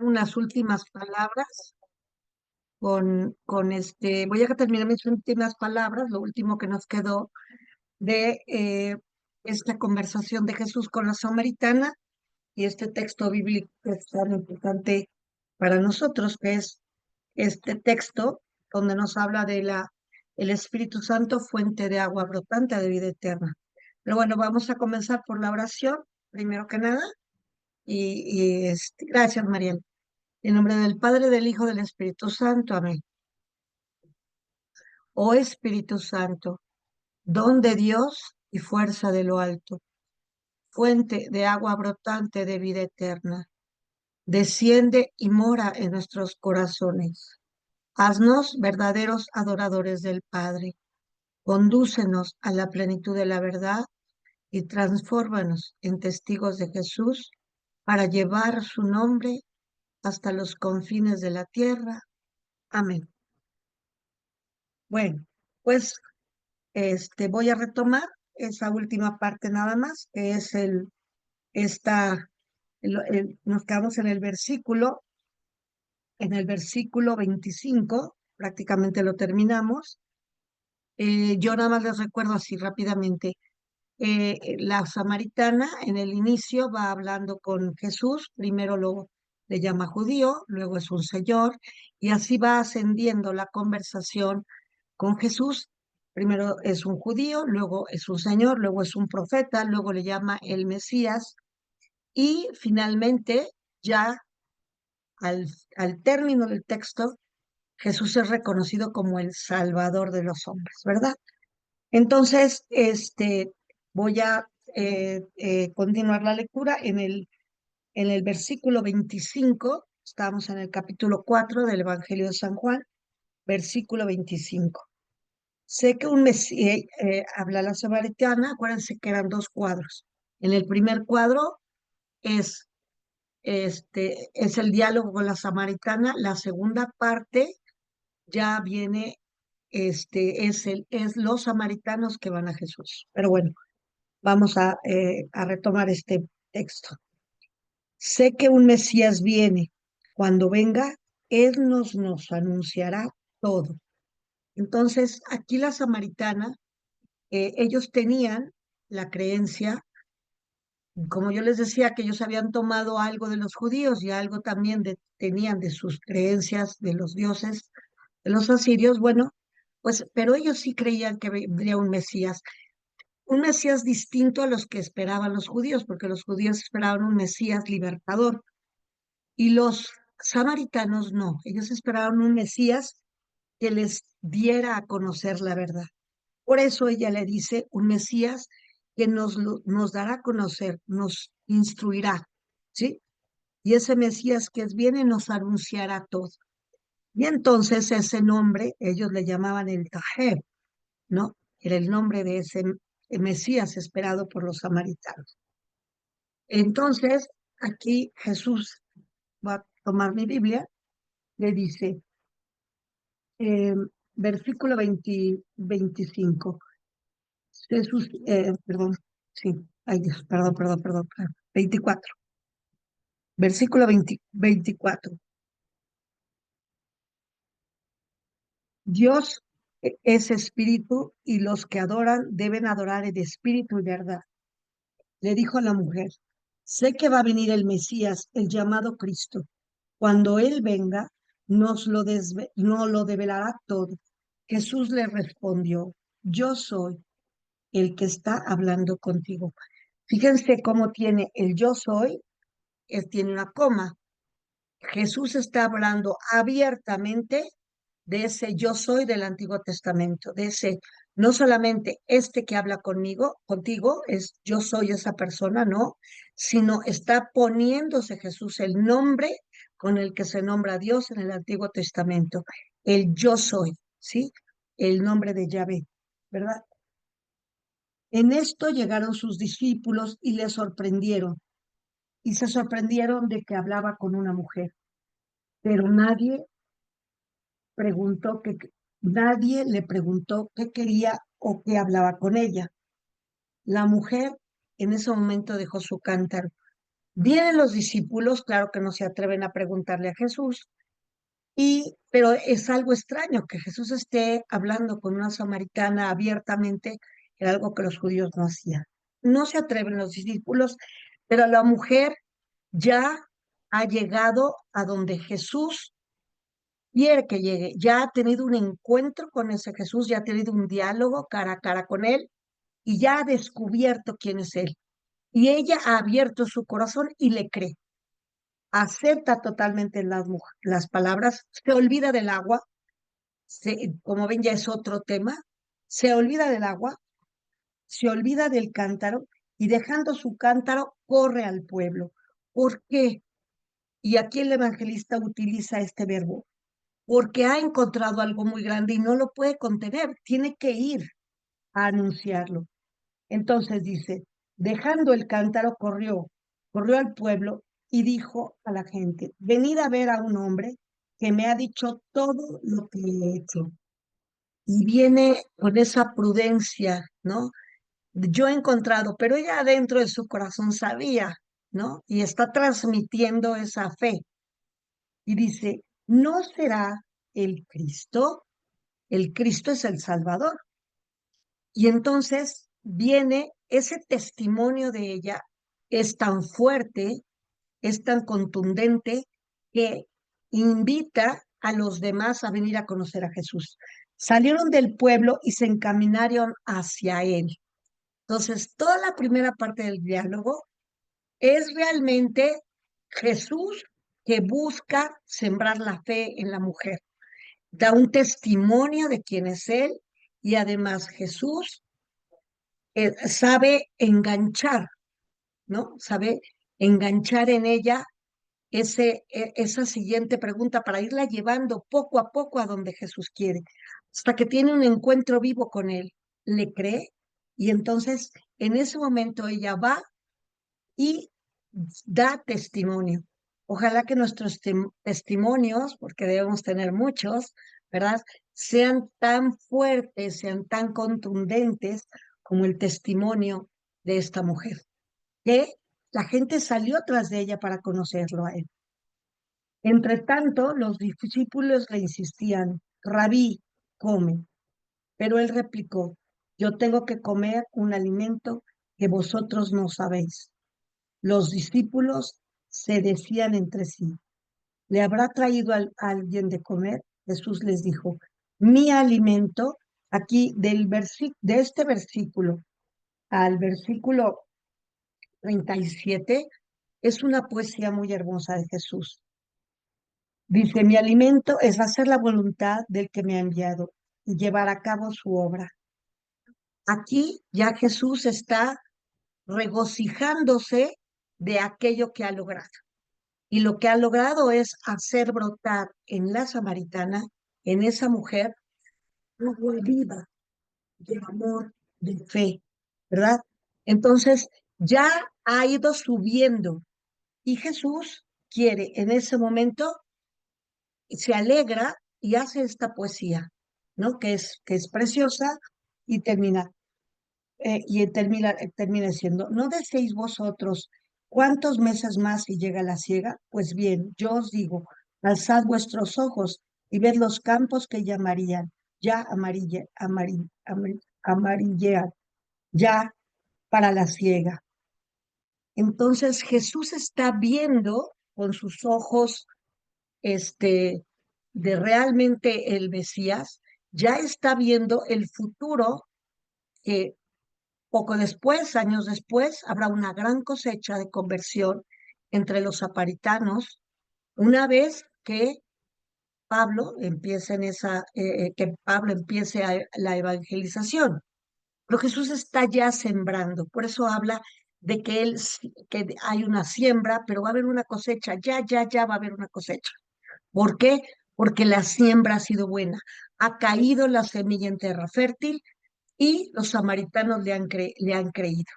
unas últimas palabras voy a terminar mis últimas palabras, lo último que nos quedó de esta conversación de Jesús con la samaritana y este texto bíblico que es tan importante para nosotros, que es este texto donde nos habla de el Espíritu Santo, fuente de agua brotante de vida eterna. Pero bueno, vamos a comenzar por la oración, primero que nada, gracias, Mariel. En nombre del Padre, del Hijo, del Espíritu Santo. Amén. Oh Espíritu Santo, don de Dios y fuerza de lo alto, fuente de agua brotante de vida eterna, desciende y mora en nuestros corazones. Haznos verdaderos adoradores del Padre. Condúcenos a la plenitud de la verdad y transfórmanos en testigos de Jesús para llevar su nombre hasta los confines de la tierra. Amén. Bueno, pues voy a retomar esa última parte nada más, que es nos quedamos en el versículo 25, prácticamente lo terminamos. Yo nada más les recuerdo así rápidamente. La samaritana en el inicio va hablando con Jesús, primero le llama judío, luego es un señor, y así va ascendiendo la conversación con Jesús. Primero es un judío, luego es un señor, luego es un profeta, luego le llama el Mesías, y finalmente, ya al, al término del texto, Jesús es reconocido como el Salvador de los hombres, ¿verdad? Entonces, voy a continuar la lectura en el versículo 25. Estamos en el capítulo 4 del Evangelio de San Juan, versículo 25. Sé que un Mesías, habla la samaritana, acuérdense que eran dos cuadros. En el primer cuadro es, es el diálogo con la samaritana. La segunda parte ya viene, es los samaritanos que van a Jesús. Pero bueno, vamos a retomar este texto. Sé que un Mesías viene. Cuando venga, Él nos anunciará todo. Entonces, aquí la samaritana, ellos tenían la creencia, como yo les decía, que ellos habían tomado algo de los judíos y algo también tenían de sus creencias de los dioses de los asirios. Bueno, pues, pero ellos sí creían que vendría un Mesías distinto a los que esperaban los judíos, porque los judíos esperaban un Mesías libertador y los samaritanos no, ellos esperaban un Mesías que les diera a conocer la verdad. Por eso ella le dice un Mesías que nos dará a conocer, nos instruirá, ¿sí? Y ese Mesías que viene nos anunciará todo. Y entonces ese nombre, ellos le llamaban el Tajer, ¿no? Era el nombre de ese Mesías esperado por los samaritanos. Entonces, aquí Jesús va a tomar mi Biblia, le dice, eh, versículo 25. Jesús, perdón, sí, ay Dios, perdón, 24, versículo 24. Dios es espíritu y los que adoran deben adorar en espíritu y verdad. Le dijo a la mujer, sé que va a venir el Mesías, el llamado Cristo. Cuando Él venga, nos lo develará todo. Jesús le respondió, yo soy el que está hablando contigo. Fíjense cómo tiene el yo soy, tiene una coma. Jesús está hablando abiertamente de ese yo soy del Antiguo Testamento, de ese, no solamente este que habla contigo, es yo soy esa persona, no, sino está poniéndose Jesús el nombre con el que se nombra a Dios en el Antiguo Testamento, el yo soy, ¿sí? El nombre de Yahvé, ¿verdad? En esto llegaron sus discípulos y le sorprendieron, y se sorprendieron de que hablaba con una mujer, pero nadie le preguntó qué quería o qué hablaba con ella. La mujer en ese momento dejó su cántaro, Vienen los discípulos, claro que no se atreven a preguntarle a Jesús, pero es algo extraño que Jesús esté hablando con una samaritana abiertamente, era algo que los judíos no hacían. No se atreven los discípulos, pero la mujer ya ha llegado a donde Jesús quiere que llegue, ya ha tenido un encuentro con ese Jesús, ya ha tenido un diálogo cara a cara con él y ya ha descubierto quién es él. Y ella ha abierto su corazón y le cree, acepta totalmente las palabras, se olvida del agua, como ven ya es otro tema, se olvida del agua, se olvida del cántaro y dejando su cántaro corre al pueblo. ¿Por qué? Y aquí el evangelista utiliza este verbo, porque ha encontrado algo muy grande y no lo puede contener, tiene que ir a anunciarlo. Entonces dice, dejando el cántaro, corrió al pueblo y dijo a la gente, venid a ver a un hombre que me ha dicho todo lo que he hecho. Y viene con esa prudencia, ¿no? Yo he encontrado, pero ella dentro de su corazón sabía, ¿no? Y está transmitiendo esa fe. Y dice, ¿no será el Cristo? El Cristo es el Salvador. Y entonces viene ese testimonio de ella, es tan fuerte, es tan contundente, que invita a los demás a venir a conocer a Jesús. Salieron del pueblo y se encaminaron hacia él. Entonces, toda la primera parte del diálogo es realmente Jesús que busca sembrar la fe en la mujer. Da un testimonio de quién es él y además Jesús sabe enganchar, ¿no? Sabe enganchar en ella esa siguiente pregunta para irla llevando poco a poco a donde Jesús quiere, hasta que tiene un encuentro vivo con él, le cree y entonces en ese momento ella va y da testimonio. Ojalá que nuestros testimonios, porque debemos tener muchos, ¿verdad? Sean tan fuertes, sean tan contundentes como el testimonio de esta mujer, que la gente salió tras de ella para conocerlo a él. Entre tanto, los discípulos le insistían, Rabí, come. Pero él replicó, yo tengo que comer un alimento que vosotros no sabéis. Los discípulos se decían entre sí, ¿le habrá traído a alguien de comer? Jesús les dijo, mi alimento, aquí de este versículo al versículo 37, es una poesía muy hermosa de Jesús. Dice, mi alimento es hacer la voluntad del que me ha enviado y llevar a cabo su obra. Aquí ya Jesús está regocijándose de aquello que ha logrado. Y lo que ha logrado es hacer brotar en la samaritana, en esa mujer, agua viva de amor, de fe, ¿verdad? Entonces, ya ha ido subiendo y Jesús quiere en ese momento, se alegra y hace esta poesía, ¿no? Que es preciosa y termina diciendo, ¿no deseéis vosotros cuántos meses más y llega la siega? Pues bien, yo os digo, alzad vuestros ojos y ved los campos que llamarían, ya amarillean, ya para la siega. Entonces Jesús está viendo con sus ojos, de realmente el Mesías, ya está viendo el futuro que poco después, años después, habrá una gran cosecha de conversión entre los samaritanos, una vez que que Pablo empiece la evangelización. Pero Jesús está ya sembrando, por eso habla de que hay una siembra, pero va a haber una cosecha, ya va a haber una cosecha. ¿Por qué? Porque la siembra ha sido buena, ha caído la semilla en tierra fértil y los samaritanos le han creído.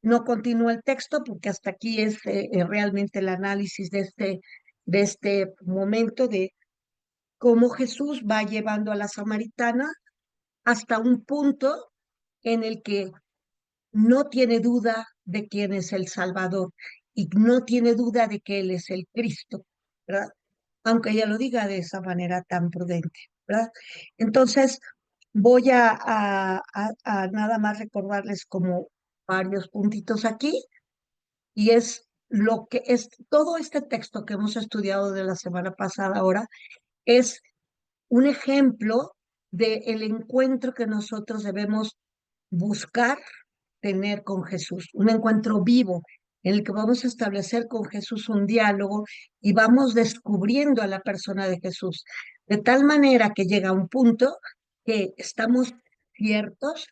No continúa el texto porque hasta aquí es realmente el análisis de este momento de cómo Jesús va llevando a la samaritana hasta un punto en el que no tiene duda de quién es el Salvador. y no tiene duda de que Él es el Cristo, ¿verdad? Aunque ella lo diga de esa manera tan prudente, ¿verdad? Entonces, voy a nada más recordarles como varios puntitos aquí, y es lo que es todo este texto que hemos estudiado de la semana pasada ahora, es un ejemplo del encuentro que nosotros debemos buscar tener con Jesús, un encuentro vivo en el que vamos a establecer con Jesús un diálogo y vamos descubriendo a la persona de Jesús, de tal manera que llega un punto que estamos ciertos,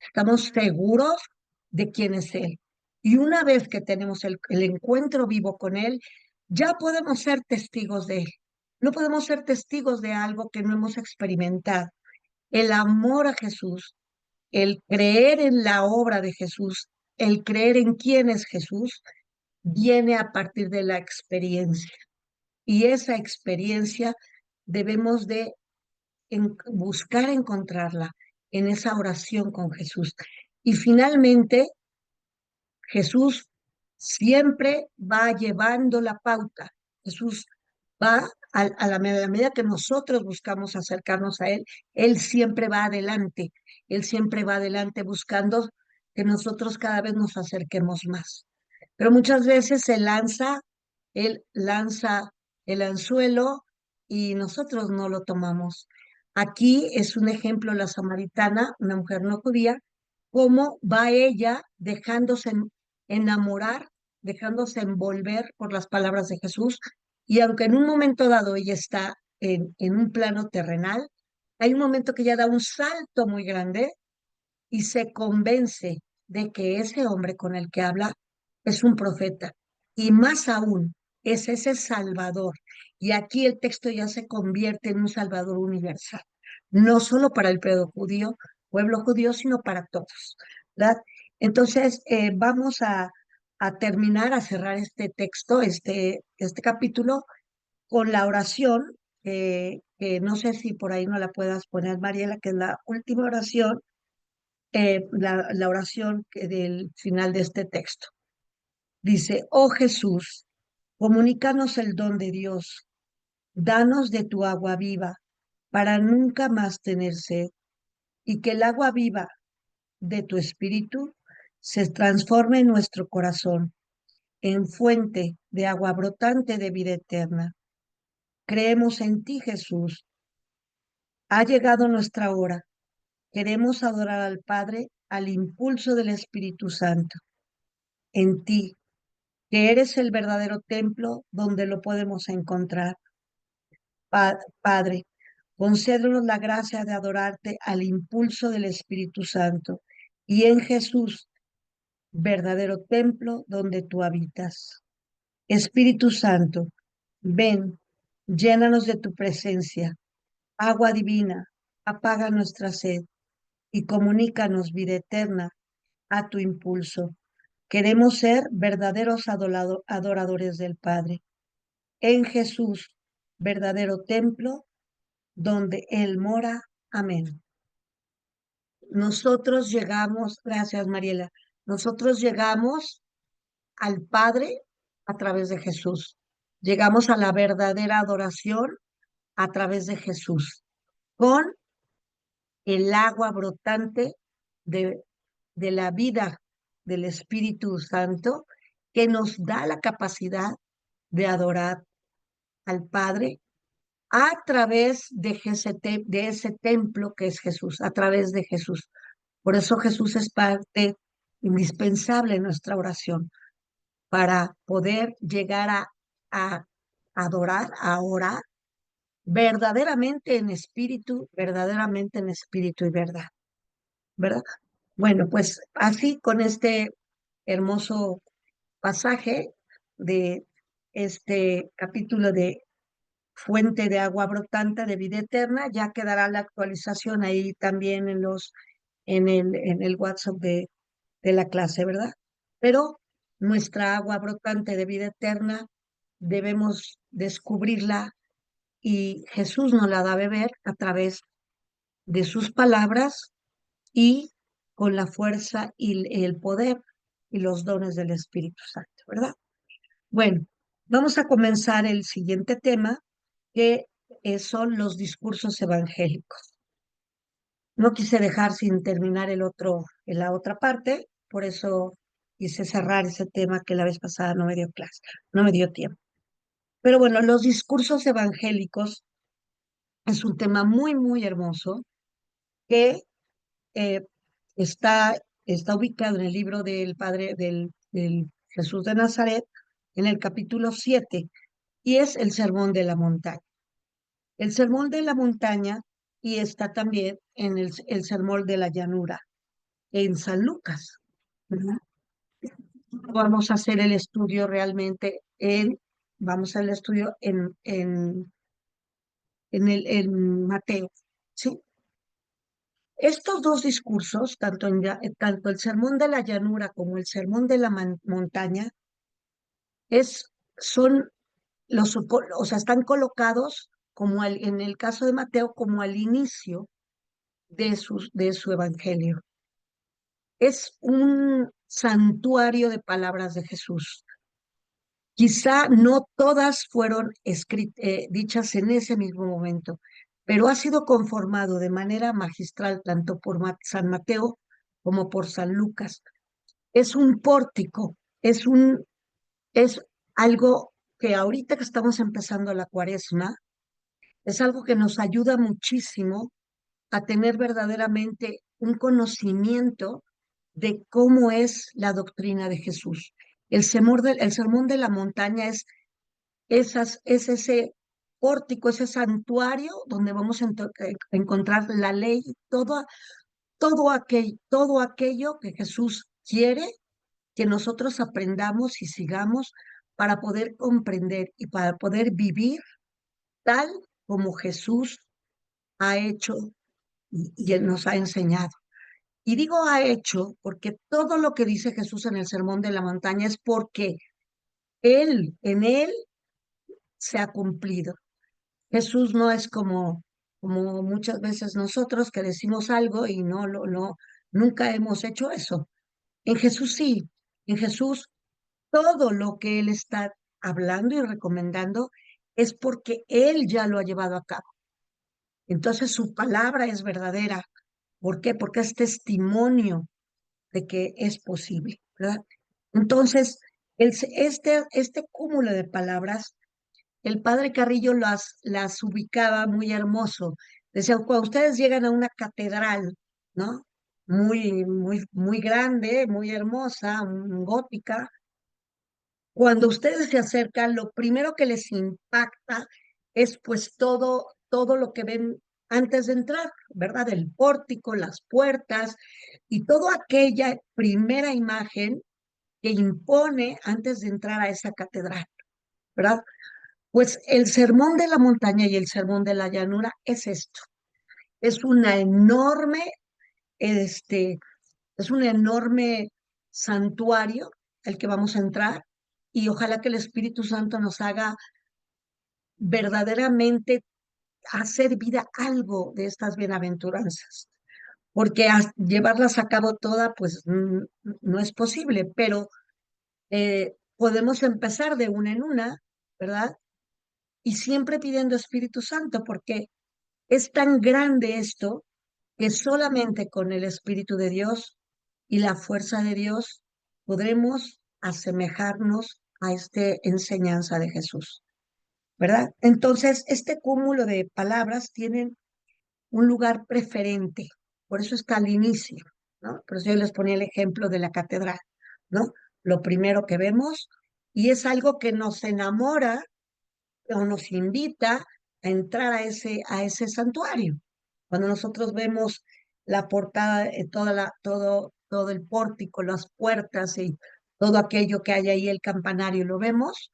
estamos seguros de quién es Él. Y una vez que tenemos el encuentro vivo con Él, ya podemos ser testigos de Él. No podemos ser testigos de algo que no hemos experimentado. El amor a Jesús, el creer en la obra de Jesús, el creer en quién es Jesús, viene a partir de la experiencia. Y esa experiencia debemos de buscar encontrarla en esa oración con Jesús. Y finalmente, Jesús siempre va llevando la pauta. Jesús va a la medida que nosotros buscamos acercarnos a Él, Él siempre va adelante. Él siempre va adelante buscando que nosotros cada vez nos acerquemos más. Pero muchas veces Él lanza el anzuelo y nosotros no lo tomamos. Aquí es un ejemplo la samaritana, una mujer no judía, cómo va ella dejándose enamorar, dejándose envolver por las palabras de Jesús, y aunque en un momento dado ella está en un plano terrenal, hay un momento que ella da un salto muy grande y se convence de que ese hombre con el que habla es un profeta, y más aún es ese Salvador. Y aquí el texto ya se convierte en un Salvador universal, no solo para el pueblo judío, sino para todos, ¿verdad? Entonces, vamos a terminar, a cerrar este texto, este capítulo, con la oración, que no sé si por ahí no la puedas poner, Mariela, que es la última oración, la oración del final de este texto. Dice: oh Jesús, comunícanos el don de Dios, danos de tu agua viva para nunca más tener sed, y que el agua viva de tu espíritu se transforme en nuestro corazón, en fuente de agua brotante de vida eterna. Creemos en ti, Jesús. Ha llegado nuestra hora. Queremos adorar al Padre al impulso del Espíritu Santo. En ti, que eres el verdadero templo donde lo podemos encontrar. Padre, concédenos la gracia de adorarte al impulso del Espíritu Santo y en Jesús, verdadero templo donde tú habitas. Espíritu Santo, ven, llénanos de tu presencia, agua divina, apaga nuestra sed y comunícanos vida eterna a tu impulso. Queremos ser verdaderos adoradores del Padre. En Jesús, verdadero templo donde Él mora. Amén. Nosotros llegamos, gracias Mariela, nosotros llegamos al Padre a través de Jesús. Llegamos a la verdadera adoración a través de Jesús, con el agua brotante de, de la vida del Espíritu Santo, que nos da la capacidad de adorar al Padre a través de ese templo que es Jesús, a través de Jesús. Por eso Jesús es parte indispensable en nuestra oración, para poder llegar a adorar, a orar verdaderamente en espíritu y verdad, ¿verdad? Bueno, pues así con este hermoso pasaje de este capítulo de fuente de agua brotante de vida eterna, ya quedará la actualización ahí también en el WhatsApp de la clase, ¿verdad? Pero nuestra agua brotante de vida eterna debemos descubrirla, y Jesús nos la da a beber a través de sus palabras y con la fuerza y el poder y los dones del Espíritu Santo, ¿verdad? Bueno, vamos a comenzar el siguiente tema, que son los discursos evangélicos. No quise dejar sin terminar en la otra parte, por eso quise cerrar ese tema que la vez pasada no me dio clase, no me dio tiempo. Pero bueno, los discursos evangélicos es un tema muy, muy hermoso que eh, está, está ubicado en el libro del Padre del Jesús de Nazaret, en el capítulo 7, y es el Sermón de la Montaña. El Sermón de la Montaña, y está también en el Sermón de la Llanura, en San Lucas, ¿verdad? Vamos a hacer el estudio realmente vamos a hacer el estudio en Mateo, ¿sí? Estos dos discursos, tanto el sermón de la llanura como el sermón de la montaña, son o sea, están colocados como en el caso de Mateo, como al inicio de su evangelio. Es un santuario de palabras de Jesús. Quizá no todas fueron dichas en ese mismo momento, pero ha sido conformado de manera magistral tanto por San Mateo como por San Lucas. Es un pórtico, es algo que ahorita que estamos empezando la cuaresma, es algo que nos ayuda muchísimo a tener verdaderamente un conocimiento de cómo es la doctrina de Jesús. El sermón de la montaña es ese pórtico, ese santuario donde vamos a encontrar la ley, todo aquello que Jesús quiere que nosotros aprendamos y sigamos para poder comprender y para poder vivir tal como Jesús ha hecho y Él nos ha enseñado. Y digo ha hecho porque todo lo que dice Jesús en el Sermón de la Montaña es porque en Él se ha cumplido. Jesús no es como muchas veces nosotros que decimos algo y nunca hemos hecho eso. En Jesús sí, en Jesús todo lo que Él está hablando y recomendando es porque Él ya lo ha llevado a cabo. Entonces su palabra es verdadera. ¿Por qué? Porque es testimonio de que es posible, ¿verdad? Entonces, este cúmulo de palabras, el padre Carrillo las ubicaba muy hermoso. Decía, cuando ustedes llegan a una catedral, ¿no? Muy, muy, muy grande, muy hermosa, gótica, cuando ustedes se acercan, lo primero que les impacta es pues todo lo que ven antes de entrar, ¿verdad? El pórtico, las puertas y toda aquella primera imagen que impone antes de entrar a esa catedral, ¿verdad? Pues el sermón de la montaña y el sermón de la llanura es esto. Es una enorme, este, es un enorme santuario al que vamos a entrar y ojalá que el Espíritu Santo nos haga verdaderamente hacer vida algo de estas bienaventuranzas, porque llevarlas a cabo toda, pues no es posible, pero podemos empezar de una en una, ¿verdad? Y siempre pidiendo Espíritu Santo, porque es tan grande esto que solamente con el Espíritu de Dios y la fuerza de Dios podremos asemejarnos a esta enseñanza de Jesús, ¿verdad? Entonces, este cúmulo de palabras tienen un lugar preferente, por eso está al inicio, ¿no? Por eso yo les ponía el ejemplo de la catedral, ¿no? Lo primero que vemos, y es algo que nos enamora o nos invita a entrar a ese santuario. Cuando nosotros vemos la portada, todo el pórtico, las puertas y todo aquello que hay ahí, el campanario, lo vemos,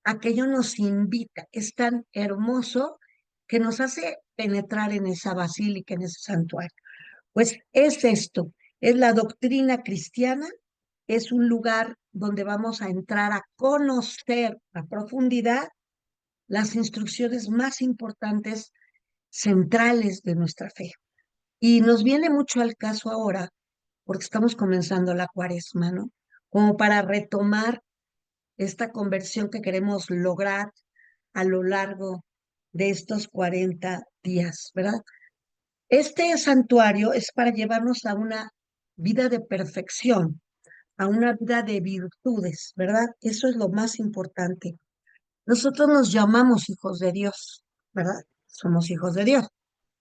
aquello nos invita, es tan hermoso que nos hace penetrar en esa basílica, en ese santuario. Pues es esto, es la doctrina cristiana, es un lugar donde vamos a entrar a conocer a profundidad las instrucciones más importantes, centrales de nuestra fe. Y nos viene mucho al caso ahora, porque estamos comenzando la cuaresma, ¿no? Como para retomar esta conversión que queremos lograr a lo largo de estos 40 días, ¿verdad? Este santuario es para llevarnos a una vida de perfección, a una vida de virtudes, ¿verdad? Eso es lo más importante. Nosotros nos llamamos hijos de Dios, ¿verdad? Somos hijos de Dios,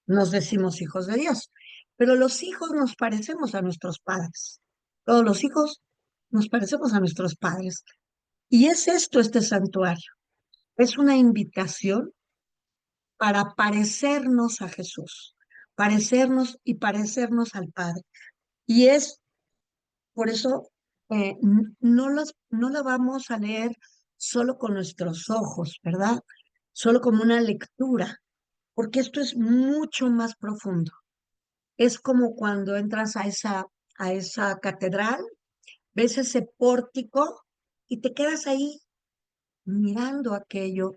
nos decimos hijos de Dios, pero los hijos nos parecemos a nuestros padres. Todos los hijos nos parecemos a nuestros padres. Y es esto, este santuario. Es una invitación para parecernos a Jesús, parecernos y parecernos al Padre. Y es por eso no la vamos a leer solo con nuestros ojos, ¿verdad? Solo como una lectura, porque esto es mucho más profundo. Es como cuando entras a esa catedral, ves ese pórtico y te quedas ahí mirando aquello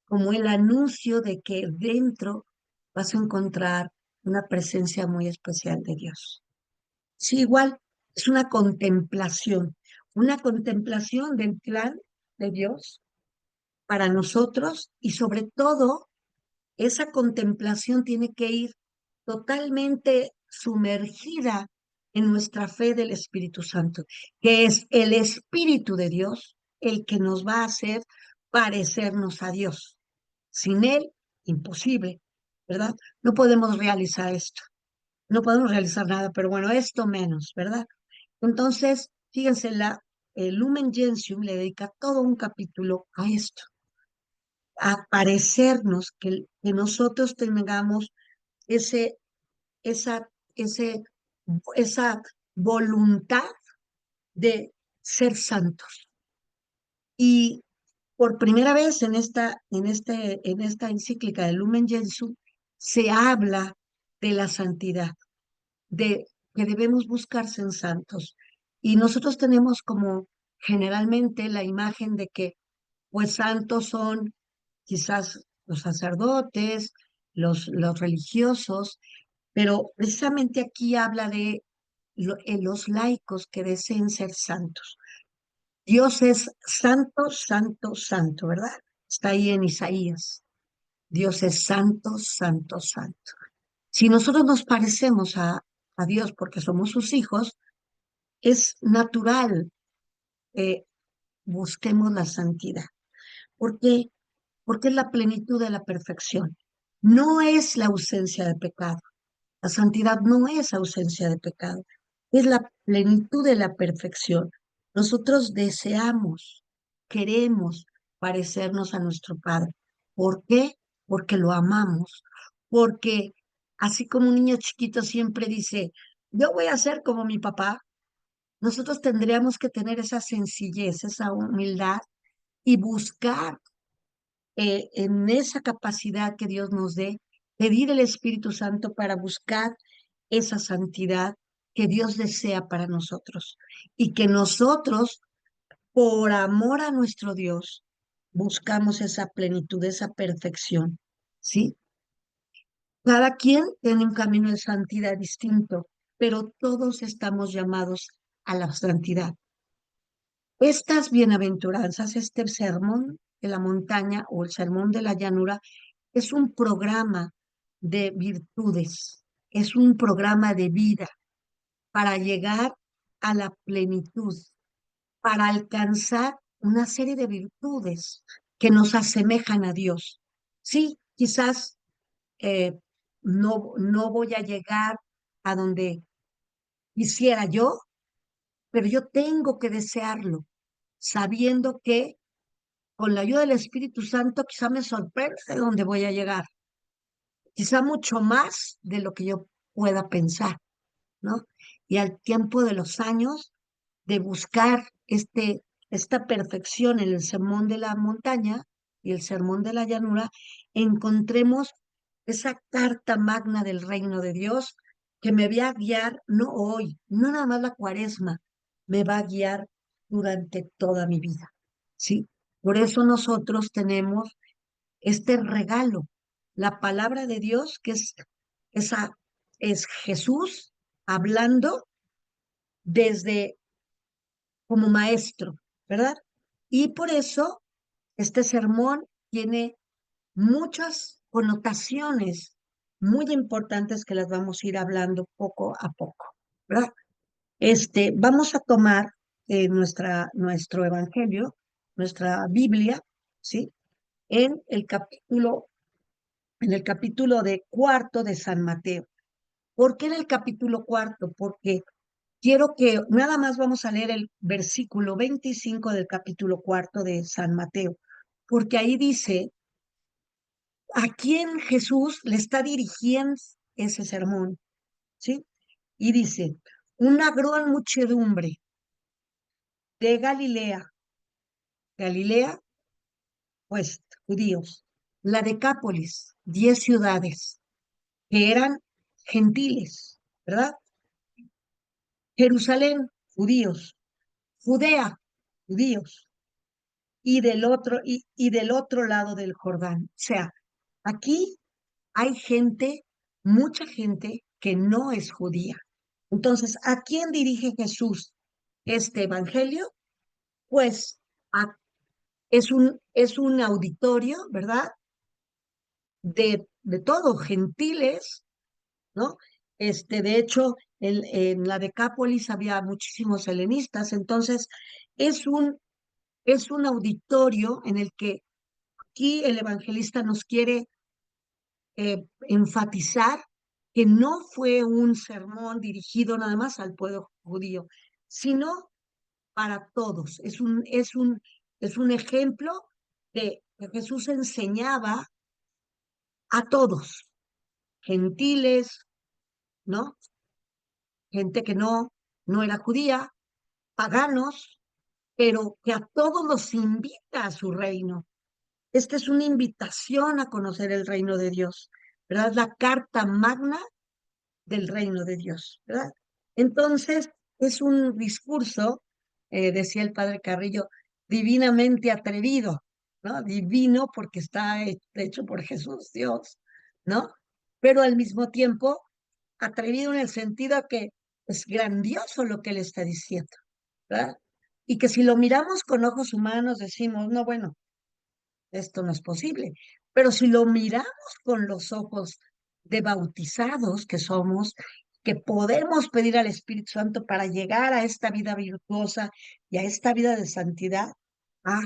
como el anuncio de que dentro vas a encontrar una presencia muy especial de Dios. Sí, igual, es una contemplación del plan de Dios para nosotros y sobre todo esa contemplación tiene que ir totalmente sumergida en nuestra fe del Espíritu Santo, que es el Espíritu de Dios el que nos va a hacer parecernos a Dios. Sin Él, imposible, ¿verdad? No podemos realizar esto, no podemos realizar nada, pero bueno, esto menos, ¿verdad? Entonces, fíjense, el Lumen Gentium le dedica todo un capítulo a esto, a parecernos, que nosotros tengamos ese, esa, ese, esa voluntad de ser santos. Y por primera vez en esta encíclica de Lumen Gentium se habla de la santidad, de que debemos buscarse en santos. Y nosotros tenemos como generalmente la imagen de que pues santos son quizás los sacerdotes, los religiosos, pero precisamente aquí habla de los laicos que deseen ser santos. Dios es santo, santo, santo, ¿verdad? Está ahí en Isaías. Dios es santo, santo, santo. Si nosotros nos parecemos a Dios porque somos sus hijos, es natural que busquemos la santidad. ¿Por qué? Porque es la plenitud de la perfección. No es la ausencia de pecado. La santidad no es ausencia de pecado. Es la plenitud de la perfección. Nosotros deseamos, queremos parecernos a nuestro Padre. ¿Por qué? Porque lo amamos. Porque así como un niño chiquito siempre dice, yo voy a ser como mi papá, nosotros tendríamos que tener esa sencillez, esa humildad y buscar en esa capacidad que Dios nos dé, pedir el Espíritu Santo para buscar esa santidad que Dios desea para nosotros y que nosotros, por amor a nuestro Dios, buscamos esa plenitud, esa perfección, ¿sí? Cada quien tiene un camino de santidad distinto, pero todos estamos llamados a la santidad. Estas bienaventuranzas, este sermón de la montaña o el sermón de la llanura, es un programa de virtudes, es un programa de vida para llegar a la plenitud, para alcanzar una serie de virtudes que nos asemejan a Dios. Sí, quizás no voy a llegar a donde quisiera yo, pero yo tengo que desearlo, sabiendo que con la ayuda del Espíritu Santo quizá me sorprende de dónde voy a llegar, quizá mucho más de lo que yo pueda pensar, ¿no? Y al tiempo de los años de buscar esta perfección en el sermón de la montaña y el sermón de la llanura, encontremos esa carta magna del reino de Dios que me va a guiar, no hoy, no nada más la cuaresma, me va a guiar durante toda mi vida, ¿sí? Por eso nosotros tenemos este regalo, la palabra de Dios, que esa, es Jesús hablando desde como maestro, ¿verdad? Y por eso este sermón tiene muchas connotaciones muy importantes que las vamos a ir hablando poco a poco, ¿verdad? Vamos a tomar nuestro evangelio, nuestra Biblia, ¿sí? En en el capítulo de cuarto de San Mateo. ¿Por qué en el capítulo cuarto? Porque quiero que nada más vamos a leer el versículo 25 del capítulo cuarto de San Mateo, porque ahí dice a quién Jesús le está dirigiendo ese sermón, ¿sí? Y dice, una gran muchedumbre de Galilea, pues judíos, la Decápolis, 10 ciudades, que eran gentiles, ¿verdad? Jerusalén, judíos, Judea, judíos, y del otro lado del Jordán. O sea, aquí hay gente, mucha gente que no es judía. Entonces, ¿a quién dirige Jesús este evangelio? Pues a- es un auditorio, ¿verdad? De todo, gentiles, ¿no? De hecho, en la Decápolis había muchísimos helenistas, entonces es un, es un auditorio en el que aquí el evangelista nos quiere enfatizar que no fue un sermón dirigido nada más al pueblo judío, sino para todos. Es un ejemplo de que Jesús enseñaba a todos, gentiles, ¿no? Gente que no era judía, paganos, pero que a todos los invita a su reino. Esta es una invitación a conocer el reino de Dios, ¿verdad? La carta magna del reino de Dios, ¿verdad? Entonces, es un discurso, decía el padre Carrillo, divinamente atrevido, ¿no? Divino porque está hecho por Jesús, Dios, ¿no? Pero al mismo tiempo, atrevido en el sentido que es grandioso lo que él está diciendo, ¿verdad? Y que si lo miramos con ojos humanos decimos, no, bueno, esto no es posible. Pero si lo miramos con los ojos de bautizados que somos, que podemos pedir al Espíritu Santo para llegar a esta vida virtuosa y a esta vida de santidad, ah,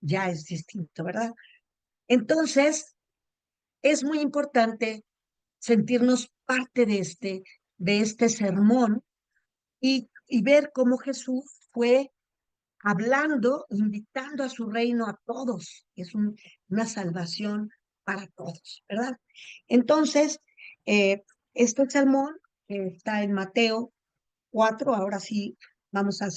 ya es distinto, ¿verdad? Entonces, es muy importante sentirnos parte de este sermón y ver cómo Jesús fue hablando, invitando a su reino a todos. Una salvación para todos, ¿verdad? Entonces, eh, este sermón que está en Mateo 4, ahora sí vamos a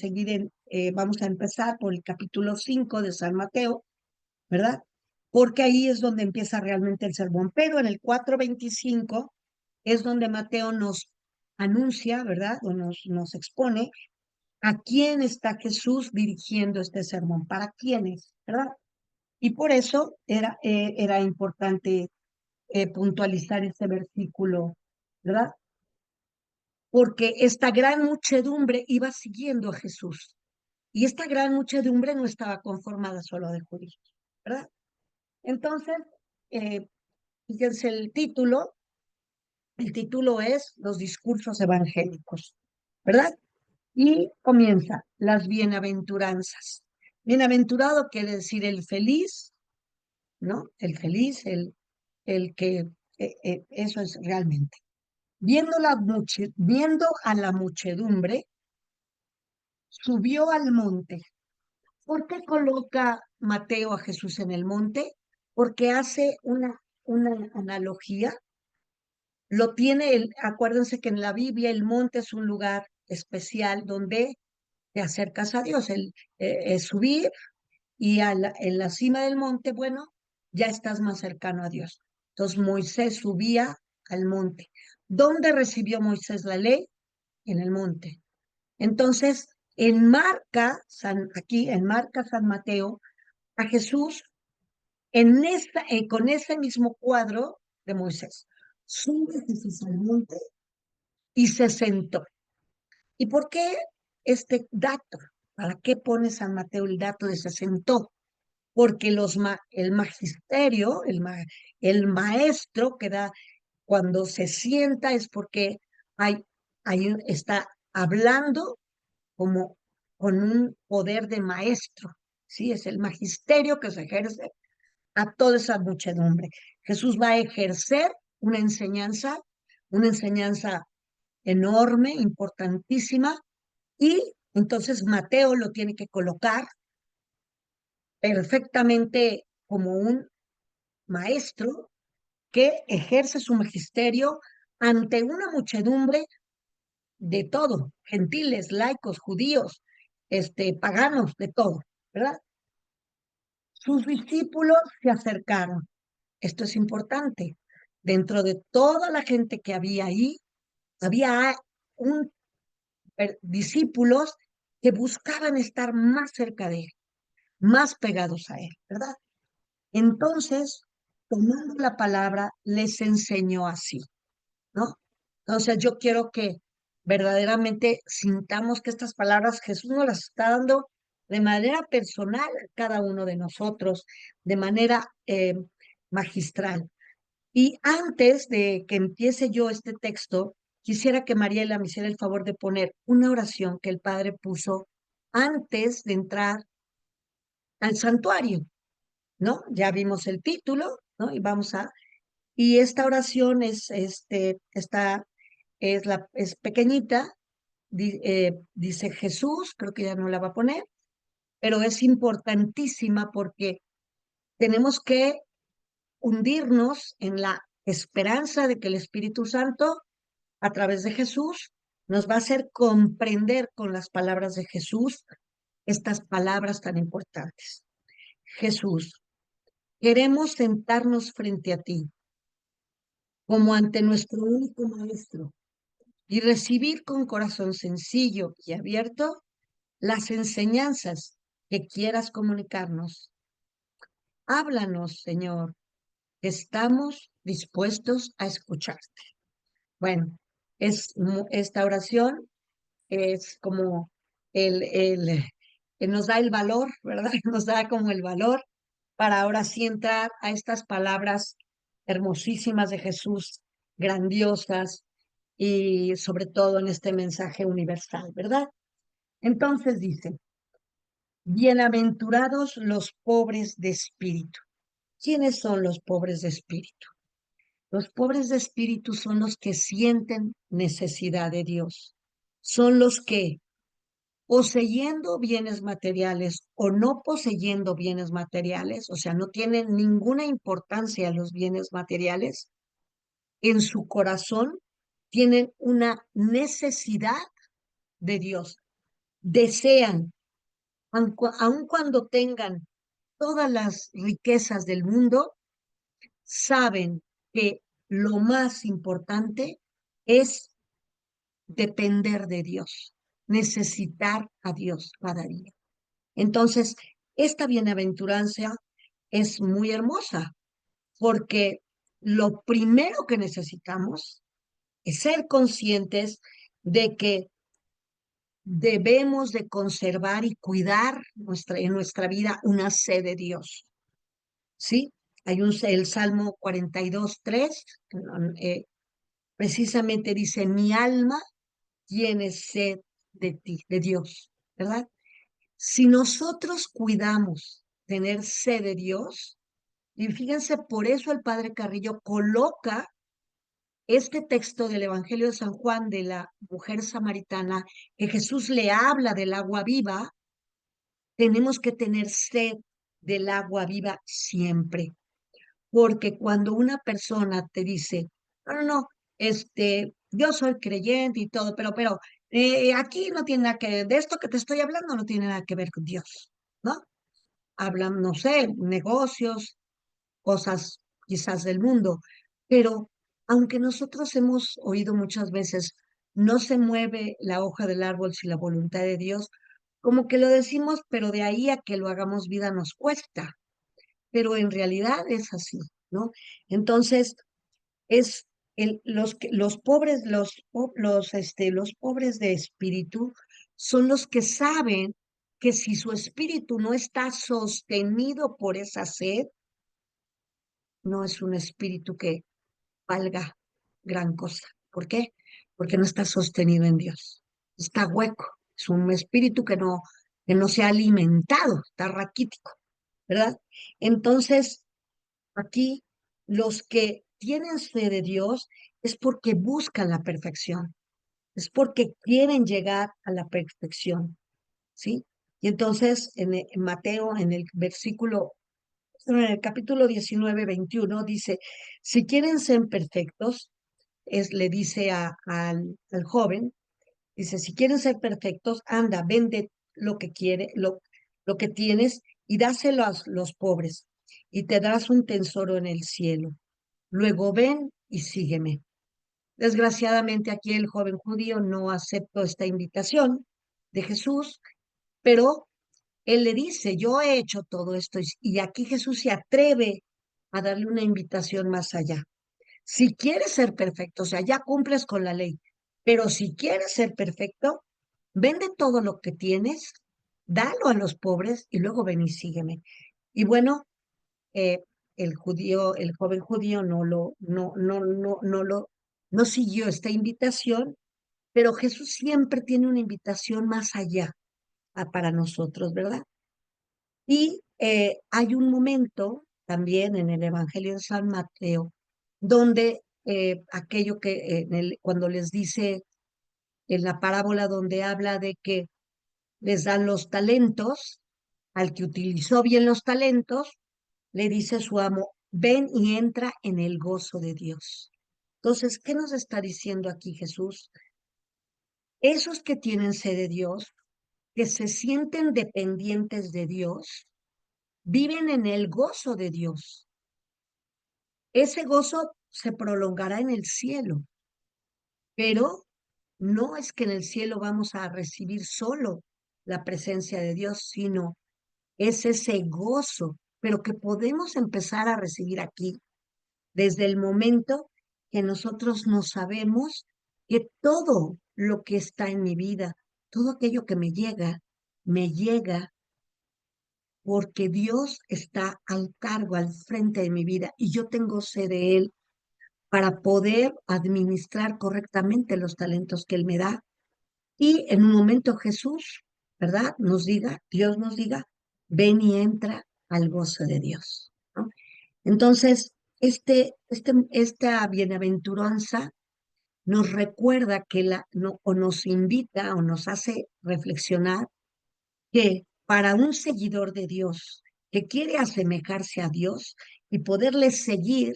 vamos a empezar por el capítulo 5 de San Mateo, ¿verdad? Porque ahí es donde empieza realmente el sermón. Pero en el 4:25 es donde Mateo nos anuncia, ¿verdad? O nos expone a quién está Jesús dirigiendo este sermón, para quiénes, ¿verdad? Y por eso era importante puntualizar este versículo, ¿verdad? Porque esta gran muchedumbre iba siguiendo a Jesús. Y esta gran muchedumbre no estaba conformada solo de judíos, ¿verdad? Entonces, eh, fíjense el título es Los discursos evangélicos, ¿verdad? Y comienza las bienaventuranzas. Bienaventurado quiere decir el feliz, ¿no? El feliz, el que, eso es realmente. Viendo a la muchedumbre, subió al monte. ¿Por qué coloca Mateo a Jesús en el monte? Porque hace una analogía. Acuérdense que en la Biblia el monte es un lugar especial donde te acercas a Dios. Es subir y en la cima del monte, bueno, ya estás más cercano a Dios. Entonces Moisés subía al monte. ¿Dónde recibió Moisés la ley? En el monte. Entonces, enmarca San Mateo a Jesús con ese mismo cuadro de Moisés. Sube Jesús al monte y se sentó. ¿Y por qué este dato? ¿Para qué pone San Mateo el dato de se sentó? Porque el magisterio, el maestro que da cuando se sienta es porque hay, está hablando como con un poder de maestro, ¿sí? Es el magisterio que se ejerce a toda esa muchedumbre. Jesús va a ejercer una enseñanza enorme, importantísima, y entonces Mateo lo tiene que colocar perfectamente como un maestro que ejerce su magisterio ante una muchedumbre de todo, gentiles, laicos, judíos, paganos, de todo, ¿verdad? Sus discípulos se acercaron. Esto es importante. Dentro de toda la gente que había ahí, había un, discípulos que buscaban estar más cerca de él, más pegados a él, ¿verdad? Entonces, tomando la palabra, les enseñó así, ¿no? Entonces, yo quiero que verdaderamente sintamos que estas palabras Jesús nos las está dando de manera personal a cada uno de nosotros, de manera magistral. Y antes de que empiece yo este texto, quisiera que Mariela me hiciera el favor de poner una oración que el Padre puso antes de entrar al santuario, ¿no? Ya vimos el título, ¿no? Y esta oración es pequeñita, dice Jesús, creo que ya no la va a poner, pero es importantísima porque tenemos que hundirnos en la esperanza de que el Espíritu Santo, a través de Jesús, nos va a hacer comprender con las palabras de Jesús estas palabras tan importantes. Jesús, queremos sentarnos frente a ti como ante nuestro único Maestro y recibir con corazón sencillo y abierto las enseñanzas que quieras comunicarnos. Háblanos, Señor, estamos dispuestos a escucharte. Bueno, esta oración es como nos da el valor, ¿verdad? Nos da como el valor para ahora sí entrar a estas palabras hermosísimas de Jesús, grandiosas y sobre todo en este mensaje universal, ¿verdad? Entonces dice, bienaventurados los pobres de espíritu. ¿Quiénes son los pobres de espíritu? Los pobres de espíritu son los que sienten necesidad de Dios. Son los que, poseyendo bienes materiales o no poseyendo bienes materiales, o sea, no tienen ninguna importancia los bienes materiales, en su corazón tienen una necesidad de Dios. Desean, aun cuando tengan todas las riquezas del mundo, saben que lo más importante es depender de Dios, necesitar a Dios cada día. Entonces, esta bienaventuranza es muy hermosa porque lo primero que necesitamos es ser conscientes de que debemos de conservar y cuidar en nuestra vida una sed de Dios, ¿sí? El Salmo 42:3, precisamente dice, mi alma tiene sed de ti, de Dios, ¿verdad? Si nosotros cuidamos tener sed de Dios, y fíjense, por eso el Padre Carrillo coloca este texto del Evangelio de San Juan de la mujer samaritana, que Jesús le habla del agua viva, tenemos que tener sed del agua viva siempre, porque cuando una persona te dice, no, no, no, yo soy creyente y todo, pero aquí no tiene nada que, de esto que te estoy hablando no tiene nada que ver con Dios, ¿no? Hablan, no sé, negocios, cosas quizás del mundo, pero aunque nosotros hemos oído muchas veces, no se mueve la hoja del árbol sin la voluntad de Dios, como que lo decimos, pero de ahí a que lo hagamos vida nos cuesta, pero en realidad es así, ¿no? Entonces, es los pobres, los pobres de espíritu son los que saben que si su espíritu no está sostenido por esa sed, no es un espíritu que valga gran cosa. ¿Por qué? Porque no está sostenido en Dios. Está hueco. Es un espíritu que no se ha alimentado, está raquítico, ¿verdad? Entonces, aquí los que tienen fe de Dios es porque buscan la perfección, es porque quieren llegar a la perfección, ¿sí? Y entonces en Mateo, en el capítulo 19 21 dice, si quieren ser perfectos, le dice al joven, dice, si quieren ser perfectos, anda, vende lo que tienes y dáselo a los pobres y te darás un tesoro en el cielo. Luego ven y sígueme. Desgraciadamente aquí el joven judío no aceptó esta invitación de Jesús, pero él le dice, yo he hecho todo esto y aquí Jesús se atreve a darle una invitación más allá. Si quieres ser perfecto, o sea, ya cumples con la ley, pero si quieres ser perfecto, vende todo lo que tienes, dalo a los pobres y luego ven y sígueme. Y bueno, eh, el joven judío no siguió esta invitación, pero Jesús siempre tiene una invitación más allá para nosotros, ¿verdad? Y hay un momento también en el Evangelio de San Mateo donde aquello que cuando les dice en la parábola donde habla de que les dan los talentos, al que utilizó bien los talentos, le dice su amo, ven y entra en el gozo de Dios. Entonces, ¿qué nos está diciendo aquí Jesús? Esos que tienen sed de Dios, que se sienten dependientes de Dios, viven en el gozo de Dios. Ese gozo se prolongará en el cielo, pero no es que en el cielo vamos a recibir solo la presencia de Dios, sino es ese gozo, pero que podemos empezar a recibir aquí desde el momento que nosotros no sabemos que todo lo que está en mi vida, todo aquello que me llega porque Dios está al cargo, al frente de mi vida y yo tengo sed de Él para poder administrar correctamente los talentos que Él me da. Y en un momento Jesús, ¿verdad? Dios nos diga, ven y entra al gozo de Dios, ¿no? Entonces, esta bienaventuranza nos recuerda o nos invita o nos hace reflexionar que para un seguidor de Dios que quiere asemejarse a Dios y poderle seguir,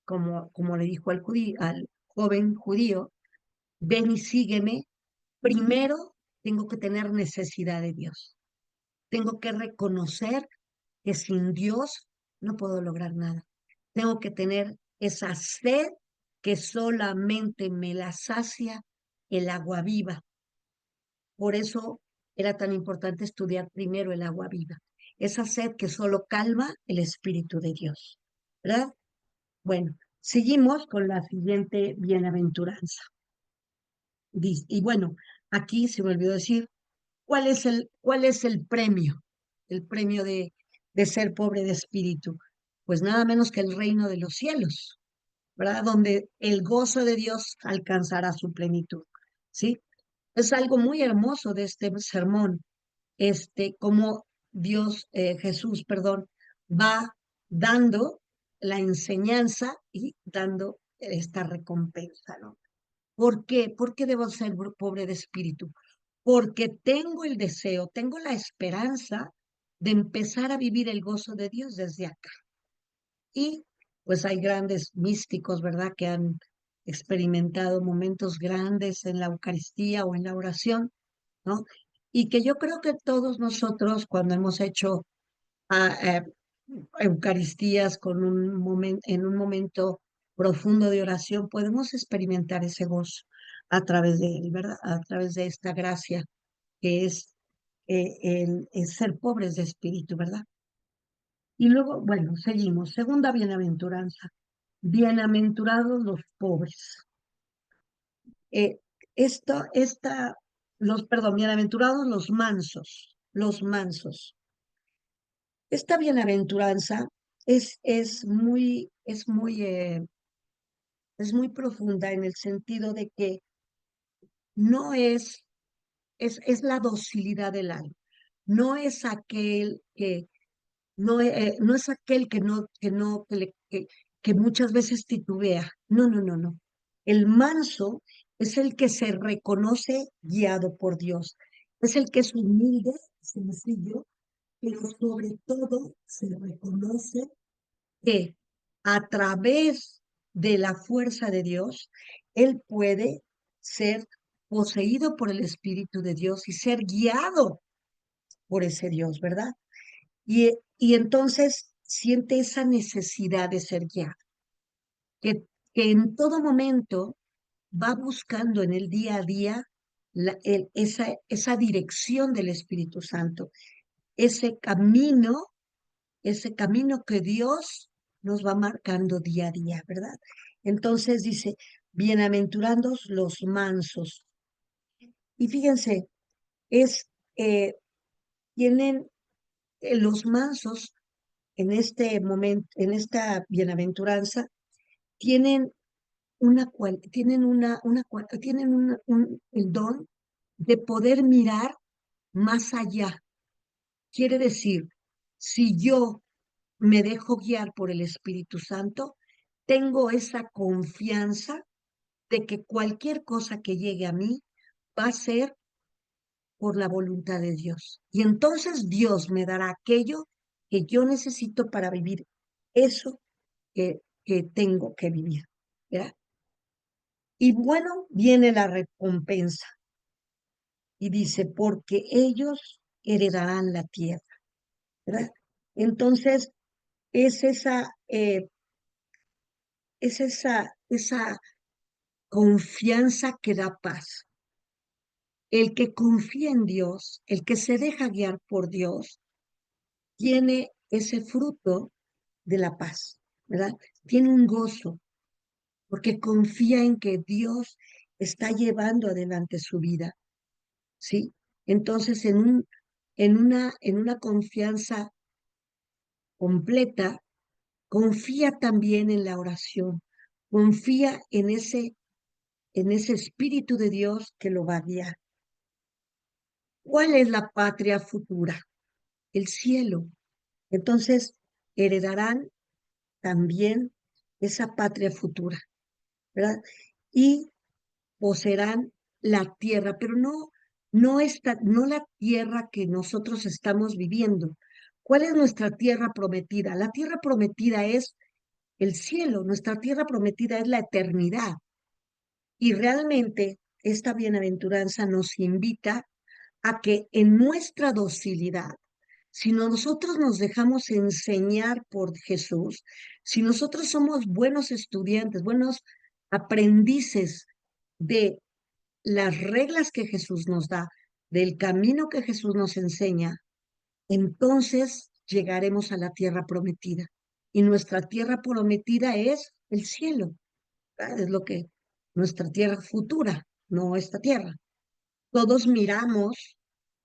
como le dijo al joven judío, ven y sígueme, primero tengo que tener necesidad de Dios. Tengo que reconocer que sin Dios no puedo lograr nada. Tengo que tener esa sed que solamente me la sacia el agua viva. Por eso era tan importante estudiar primero el agua viva. Esa sed que solo calma el Espíritu de Dios. ¿Verdad? Bueno, seguimos con la siguiente bienaventuranza. Y bueno, aquí se me olvidó decir, cuál es el premio? El premio de ser pobre de espíritu. Pues nada menos que el reino de los cielos, ¿verdad? Donde el gozo de Dios alcanzará su plenitud, ¿sí? Es algo muy hermoso de este sermón, cómo Jesús, perdón, va dando la enseñanza y dando esta recompensa, ¿no? ¿Por qué? ¿Por qué debo ser pobre de espíritu? Porque tengo el deseo, tengo la esperanza de empezar a vivir el gozo de Dios desde acá. Y pues hay grandes místicos, ¿verdad?, que han experimentado momentos grandes en la Eucaristía o en la oración, ¿no? Y que yo creo que todos nosotros cuando hemos hecho ah, eh, Eucaristías en un momento profundo de oración, podemos experimentar ese gozo a través de él, ¿verdad? A través de esta gracia que es el ser pobres de espíritu, ¿verdad? Y luego, bueno, seguimos. Segunda bienaventuranza. Bienaventurados los pobres. Eh, perdón, bienaventurados los mansos. los mansos. Esta bienaventuranza es muy profunda en el sentido de que no es la docilidad del alma. No es aquel que, no es aquel que muchas veces titubea. No, no, no, no. El manso es el que se reconoce guiado por Dios. Es el que es humilde, sencillo, pero sobre todo se reconoce que a través de la fuerza de Dios, él puede ser poseído por el Espíritu de Dios y ser guiado por ese Dios, ¿verdad? Y entonces siente esa necesidad de ser guiado, que, que en todo momento va buscando en el día a día esa dirección del Espíritu Santo, ese camino ese camino que Dios nos va marcando día a día, ¿verdad? Entonces dice, bienaventurados los mansos. Y fíjense, es, eh, tienen los mansos en este momento, en esta bienaventuranza, tienen el don de poder mirar más allá. Quiere decir, si yo me dejo guiar por el Espíritu Santo, tengo esa confianza de que cualquier cosa que llegue a mí va a ser por la voluntad de Dios. Y entonces Dios me dará aquello que yo necesito para vivir eso que tengo que vivir. ¿Verdad? Y bueno, viene la recompensa. Y dice, porque ellos heredarán la tierra. ¿Verdad? Entonces, es esa, eh, esa confianza que da paz. El que confía en Dios, el que se deja guiar por Dios, tiene ese fruto de la paz, ¿verdad? Tiene un gozo, porque confía en que Dios está llevando adelante su vida, ¿sí? Entonces, en una confianza completa, confía también en la oración, confía en ese Espíritu de Dios que lo va a guiar. ¿Cuál es la patria futura? El cielo. Entonces, heredarán también esa patria futura, ¿verdad? Y poseerán la tierra, pero no la tierra que nosotros estamos viviendo. ¿Cuál es nuestra tierra prometida? La tierra prometida es el cielo, nuestra tierra prometida es la eternidad. Y realmente esta bienaventuranza nos invita a que en nuestra docilidad, si nosotros nos dejamos enseñar por Jesús, si nosotros somos buenos estudiantes, buenos aprendices de las reglas que Jesús nos da, del camino que Jesús nos enseña, entonces llegaremos a la tierra prometida. Y nuestra tierra prometida es el cielo, ¿verdad? Es lo que nuestra tierra futura, no esta tierra. Todos miramos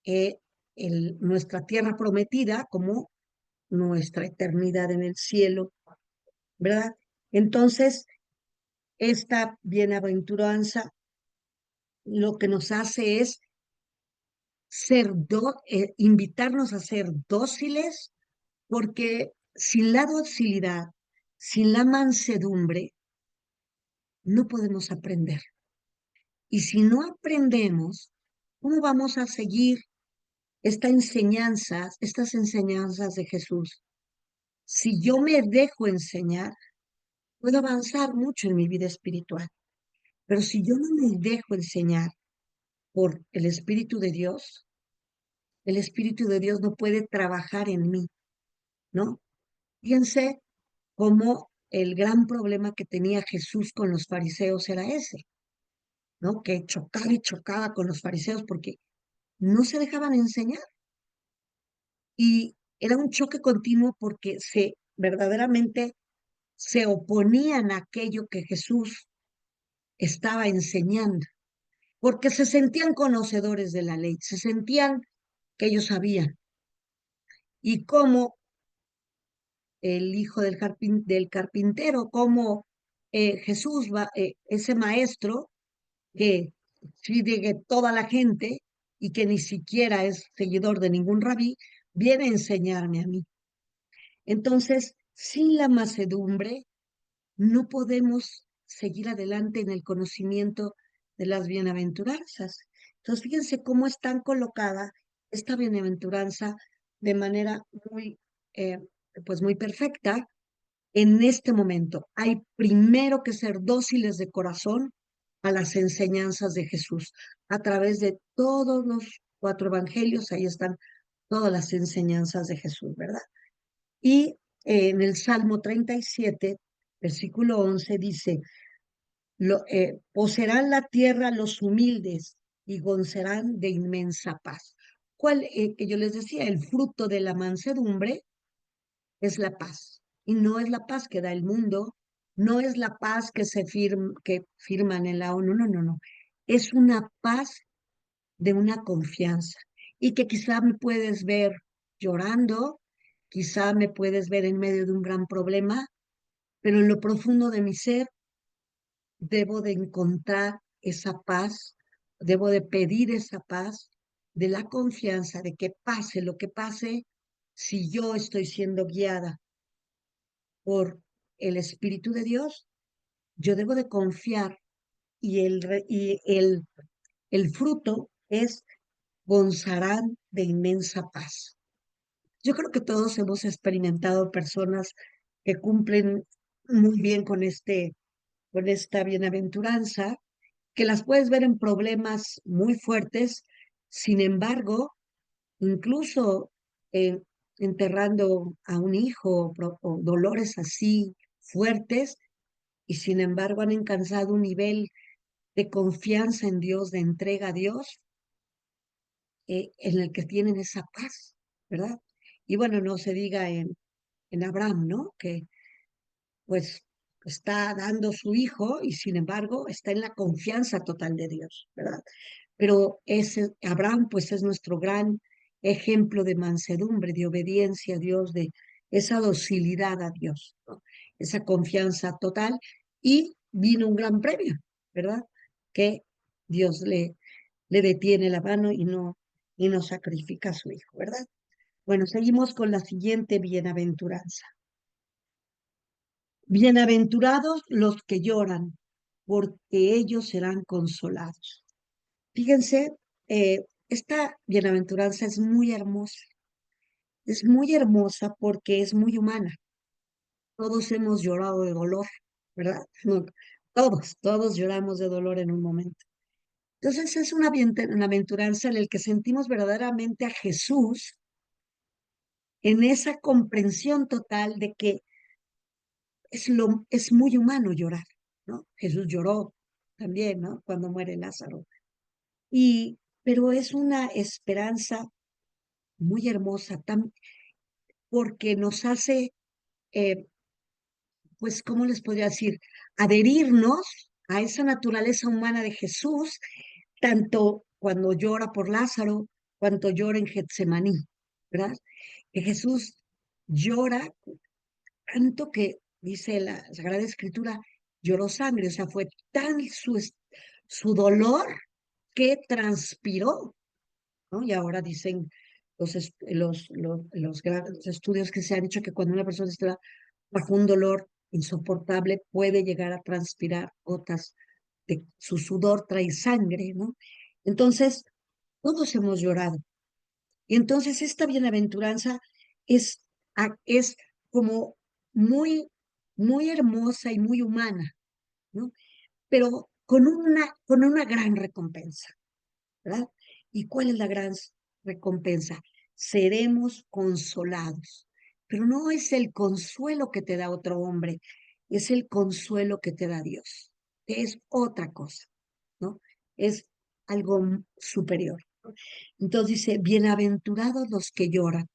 eh, nuestra tierra prometida como nuestra eternidad en el cielo, ¿verdad? Entonces, esta bienaventuranza lo que nos hace es invitarnos a ser dóciles, porque sin la docilidad, sin la mansedumbre, no podemos aprender. Y si no aprendemos, ¿cómo vamos a seguir estas enseñanzas de Jesús? Si yo me dejo enseñar, puedo avanzar mucho en mi vida espiritual. Pero si yo no me dejo enseñar por el Espíritu de Dios no puede trabajar en mí, ¿no? Fíjense cómo el gran problema que tenía Jesús con los fariseos era ese, ¿no? Que chocaba y chocaba con los fariseos porque no se dejaban enseñar. Y era un choque continuo porque verdaderamente se oponían a aquello que Jesús estaba enseñando, porque se sentían conocedores de la ley, se sentían que ellos sabían. Y cómo el hijo del carpintero, cómo Jesús, ese maestro, que sigue toda la gente y que ni siquiera es seguidor de ningún rabí, viene a enseñarme a mí. Entonces, sin la mansedumbre, no podemos seguir adelante en el conocimiento de las bienaventuranzas. Entonces, fíjense cómo están colocada esta bienaventuranza de manera muy, eh, pues muy perfecta en este momento. Hay primero que ser dóciles de corazón a las enseñanzas de Jesús. A través de todos los 4 evangelios, ahí están todas las enseñanzas de Jesús, ¿verdad? Y en el Salmo 37, versículo 11, dice, poseerán la tierra los humildes y gozarán de inmensa paz. ¿Cuál, que yo les decía, el fruto de la mansedumbre es la paz? Y no es la paz que da el mundo, no es la paz que firman en la ONU, no, no, no. Es una paz de una confianza y que quizá me puedes ver llorando, quizá me puedes ver en medio de un gran problema, pero en lo profundo de mi ser debo de encontrar esa paz, debo de pedir esa paz de la confianza de que pase lo que pase, si yo estoy siendo guiada por el Espíritu de Dios, yo debo de confiar y el fruto es gozarán de inmensa paz. Yo creo que todos hemos experimentado personas que cumplen muy bien con esta bienaventuranza, que las puedes ver en problemas muy fuertes, sin embargo, incluso eh, enterrando a un hijo o dolores así fuertes, y sin embargo han alcanzado un nivel de confianza en Dios, de entrega a Dios, en el que tienen esa paz, ¿verdad? Y bueno, no se diga en Abraham, ¿no? Que pues está dando su hijo y sin embargo está en la confianza total de Dios, ¿verdad? Pero Abraham pues es nuestro gran ejemplo de mansedumbre, de obediencia a Dios, de esa docilidad a Dios, ¿no? Esa confianza total, y vino un gran premio, ¿verdad? Que Dios le detiene la mano y no sacrifica a su hijo, ¿verdad? Bueno, seguimos con la siguiente bienaventuranza. Bienaventurados los que lloran, porque ellos serán consolados. Fíjense, esta bienaventuranza es muy hermosa porque es muy humana. Todos hemos llorado de dolor, ¿verdad? No, todos lloramos de dolor en un momento. Entonces es una bienaventuranza en la que sentimos verdaderamente a Jesús en esa comprensión total de que es muy humano llorar, ¿no? Jesús lloró también, ¿no? Cuando muere Lázaro. Pero es una esperanza muy hermosa, porque nos hace, eh, pues, ¿cómo les podría decir? Adherirnos a esa naturaleza humana de Jesús, tanto cuando llora por Lázaro, cuanto llora en Getsemaní, ¿verdad? Que Jesús llora tanto que, dice la Sagrada Escritura, lloró sangre, o sea, fue tan su dolor que transpiró, ¿no? Y ahora dicen los grandes estudios que se han hecho que cuando una persona está bajo un dolor insoportable puede llegar a transpirar gotas de su sudor, trae sangre, ¿no? Entonces, todos hemos llorado. Y entonces esta bienaventuranza es, es como muy, muy hermosa y muy humana, ¿no? Pero con una gran recompensa, ¿verdad? ¿Y cuál es la gran recompensa? Seremos consolados. Pero no es el consuelo que te da otro hombre, es el consuelo que te da Dios, que es otra cosa, ¿no? Es algo superior, ¿no? Entonces dice, bienaventurados los que lloran.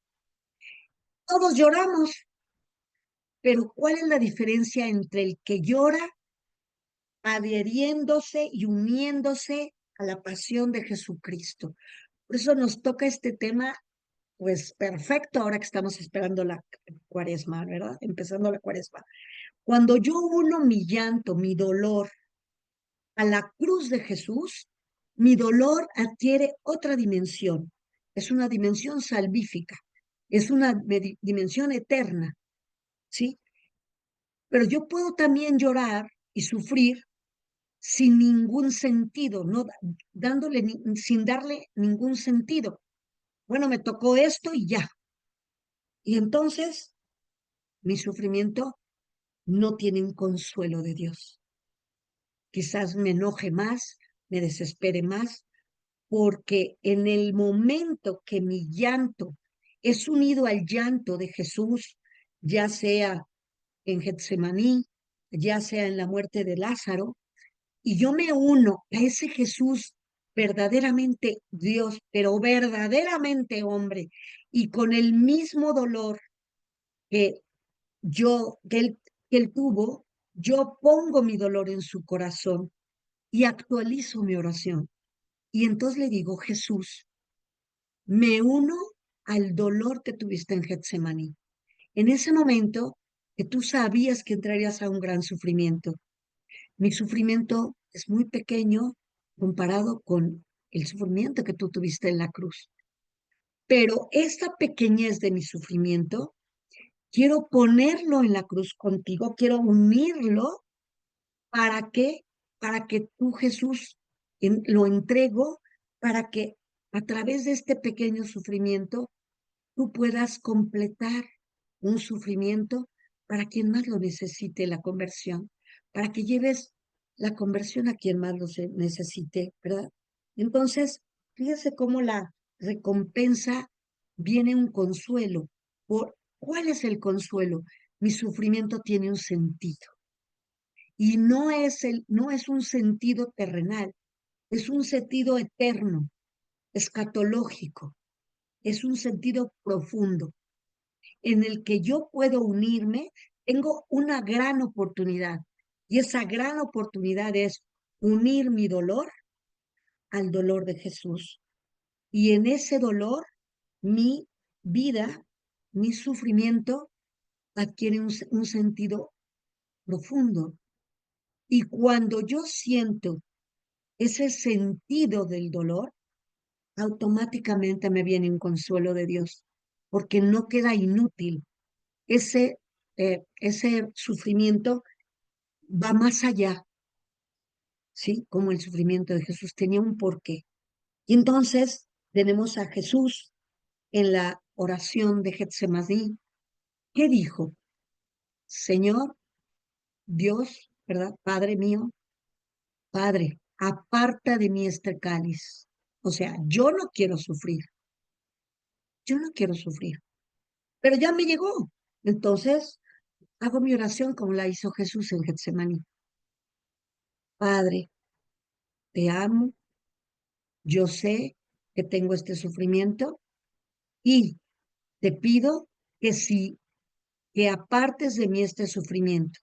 Todos lloramos, pero ¿cuál es la diferencia entre el que llora adheriéndose y uniéndose a la pasión de Jesucristo? Por eso nos toca este tema, pues perfecto, ahora que estamos esperando la cuaresma, ¿verdad? Empezando la cuaresma. Cuando yo uno mi llanto, mi dolor a la cruz de Jesús, mi dolor adquiere otra dimensión. Es una dimensión salvífica, es una dimensión eterna, ¿sí? Pero yo puedo también llorar y sufrir sin ningún sentido, no dándole sin darle ningún sentido. Bueno, me tocó esto y ya. Y entonces mi sufrimiento no tiene un consuelo de Dios. Quizás me enoje más, me desespere más, porque en el momento que mi llanto es unido al llanto de Jesús, ya sea en Getsemaní, ya sea en la muerte de Lázaro, y yo me uno a ese Jesús verdaderamente Dios, pero verdaderamente hombre, y con el mismo dolor que que él tuvo, yo pongo mi dolor en su corazón y actualizo mi oración. Y entonces le digo, Jesús, me uno al dolor que tuviste en Getsemaní. En ese momento que tú sabías que entrarías a un gran sufrimiento. Mi sufrimiento es muy pequeño comparado con el sufrimiento que tú tuviste en la cruz. Pero esta pequeñez de mi sufrimiento, quiero ponerlo en la cruz contigo, quiero unirlo. ¿Para qué? Para que tú, Jesús, lo entrego para que a través de este pequeño sufrimiento tú puedas completar un sufrimiento para quien más lo necesite, la conversión, para que lleves la conversión a quien más lo necesite, ¿verdad? Entonces, fíjese cómo la recompensa viene un consuelo. ¿Cuál es el consuelo? Mi sufrimiento tiene un sentido y no es un sentido terrenal, es un sentido eterno, escatológico, es un sentido profundo en el que yo puedo unirme. Tengo una gran oportunidad y esa gran oportunidad es unir mi dolor al dolor de Jesús. Y en ese dolor, mi vida, mi sufrimiento adquiere un sentido profundo. Y cuando yo siento ese sentido del dolor, automáticamente me viene un consuelo de Dios, porque no queda inútil. Ese sufrimiento va más allá, ¿sí? Como el sufrimiento de Jesús tenía un porqué. Y entonces tenemos a Jesús en la oración de Getsemaní. ¿Qué dijo? Señor, Dios, ¿verdad? Padre mío, Padre, aparta de mí este cáliz. O sea, yo no quiero sufrir, pero ya me llegó. Entonces, hago mi oración como la hizo Jesús en Getsemaní. Padre, te amo, yo sé que tengo este sufrimiento y te pido que si que apartes de mí este sufrimiento.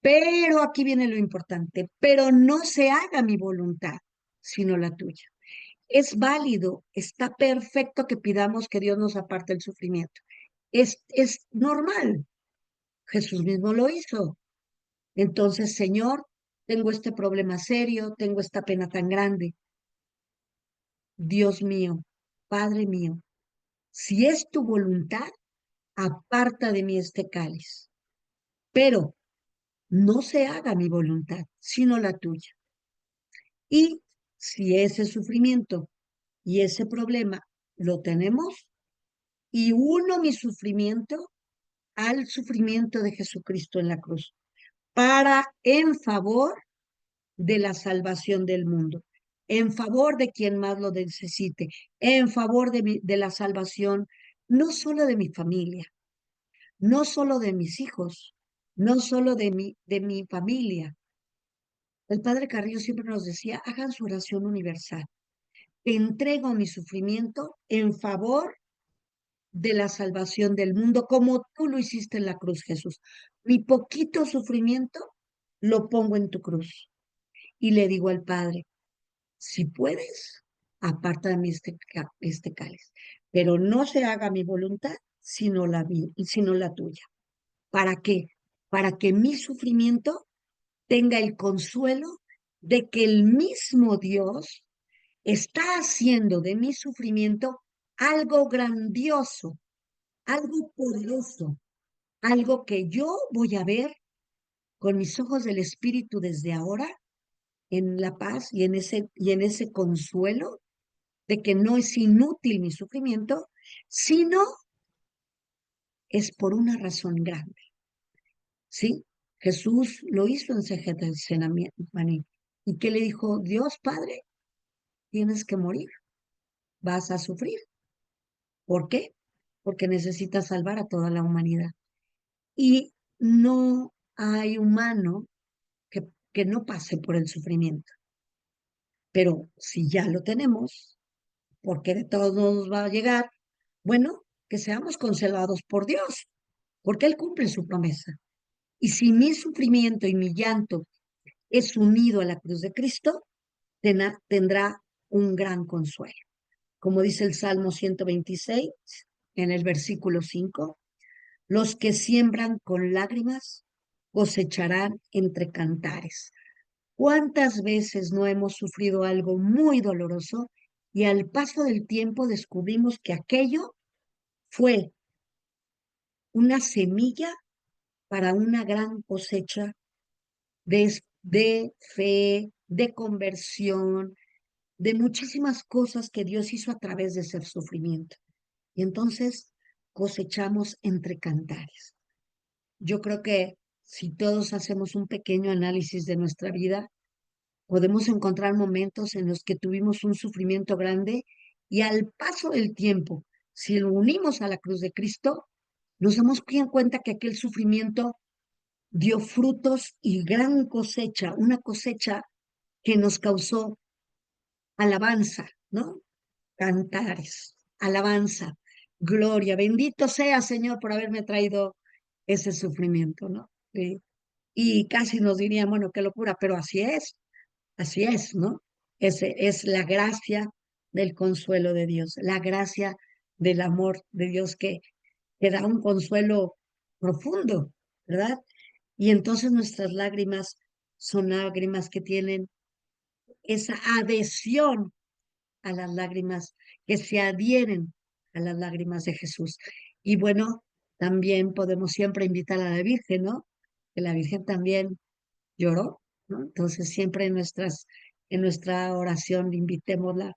Pero aquí viene lo importante, pero no se haga mi voluntad, sino la tuya. Es válido, está perfecto que pidamos que Dios nos aparte el sufrimiento. Es normal. Jesús mismo lo hizo. Entonces, Señor, tengo este problema serio, tengo esta pena tan grande. Dios mío, Padre mío, si es tu voluntad, aparta de mí este cáliz, pero no se haga mi voluntad, sino la tuya. Y si ese sufrimiento y ese problema lo tenemos, y uno mi sufrimiento al sufrimiento de Jesucristo en la cruz, para en favor de la salvación del mundo, en favor de quien más lo necesite, en favor de la salvación, no solo de mi familia, no solo de mis hijos, no solo de mi familia. El padre Carrillo siempre nos decía, hagan su oración universal. Entrego mi sufrimiento en favor de la salvación del mundo, como tú lo hiciste en la cruz, Jesús. Mi poquito sufrimiento lo pongo en tu cruz. Y le digo al Padre, si puedes, aparta de mí este cáliz, pero no se haga mi voluntad, sino la tuya. ¿Para qué? Para que mi sufrimiento tenga el consuelo de que el mismo Dios está haciendo de mi sufrimiento algo grandioso, algo poderoso, algo que yo voy a ver con mis ojos del Espíritu desde ahora, en la paz y en ese consuelo de que no es inútil mi sufrimiento, sino es por una razón grande. ¿Sí? Jesús lo hizo en Getsemaní. ¿Y qué le dijo Dios Padre? Tienes que morir, vas a sufrir. ¿Por qué? Porque necesitas salvar a toda la humanidad. Y no hay humano que no pase por el sufrimiento. Pero si ya lo tenemos, porque de todos nos va a llegar, bueno, que seamos consolados por Dios, porque Él cumple su promesa. Y si mi sufrimiento y mi llanto es unido a la cruz de Cristo, tendrá un gran consuelo. Como dice el Salmo 126, en el versículo 5, los que siembran con lágrimas cosecharán entre cantares. ¿Cuántas veces no hemos sufrido algo muy doloroso y al paso del tiempo descubrimos que aquello fue una semilla para una gran cosecha de fe, de conversión, de muchísimas cosas que Dios hizo a través de ese sufrimiento? Y entonces cosechamos entre cantares. Yo creo que si todos hacemos un pequeño análisis de nuestra vida, podemos encontrar momentos en los que tuvimos un sufrimiento grande y al paso del tiempo, si lo unimos a la cruz de Cristo, nos damos cuenta que aquel sufrimiento dio frutos y gran cosecha, una cosecha que nos causó alabanza, ¿no? Cantares, alabanza, gloria. Bendito sea, Señor, por haberme traído ese sufrimiento, ¿no? Y casi nos dirían, bueno, qué locura, pero así es, ¿no? Ese es la gracia del consuelo de Dios, la gracia del amor de Dios que da un consuelo profundo, ¿verdad? Y entonces nuestras lágrimas son lágrimas que tienen esa adhesión a las lágrimas, que se adhieren a las lágrimas de Jesús. Y bueno, también podemos siempre invitar a la Virgen, ¿no? Que la Virgen también lloró, ¿no? Entonces siempre en nuestra oración invitémosla.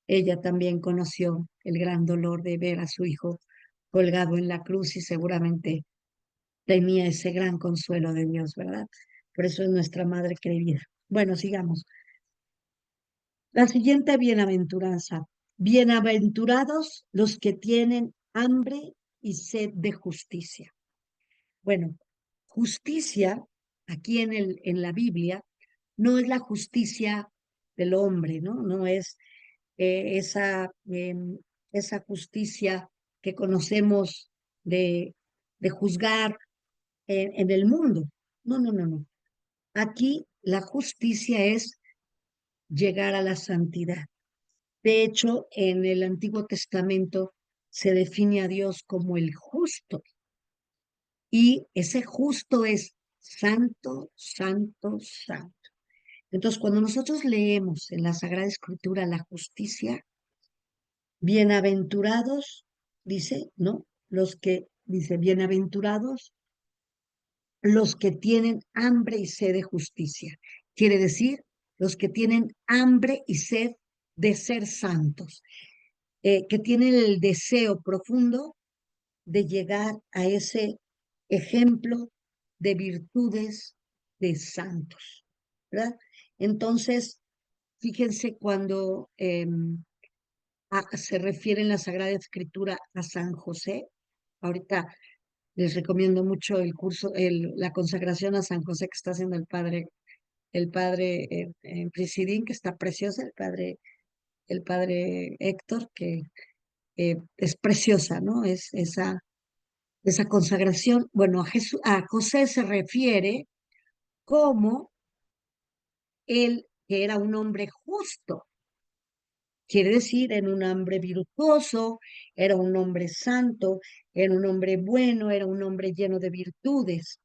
Ella también conoció el gran dolor de ver a su hijo colgado en la cruz y seguramente tenía ese gran consuelo de Dios, ¿verdad? Por eso es nuestra madre querida. Bueno, sigamos. La siguiente bienaventuranza. Bienaventurados los que tienen hambre y sed de justicia. Bueno, justicia aquí en la Biblia no es la justicia del hombre, ¿no? No es esa justicia que conocemos de juzgar en el mundo. No, no, no, no. Aquí la justicia es llegar a la santidad. De hecho, en el Antiguo Testamento se define a Dios como el justo y ese justo es santo, santo, santo. Entonces, cuando nosotros leemos en la Sagrada Escritura la justicia, bienaventurados, dice, ¿no? Dice, bienaventurados los que tienen hambre y sed de justicia. Quiere decir, los que tienen hambre y sed de ser santos, que tienen el deseo profundo de llegar a ese ejemplo de virtudes de santos, ¿verdad? Entonces, fíjense cuando se refiere en la Sagrada Escritura a San José. Ahorita les recomiendo mucho el curso, la consagración a San José que está haciendo el padre Prisidín, que está preciosa, el padre Héctor, que es preciosa, ¿no? Es esa consagración. Bueno, a José se refiere como él, que era un hombre justo, quiere decir, era un hombre virtuoso, era un hombre santo, era un hombre bueno, era un hombre lleno de virtudes,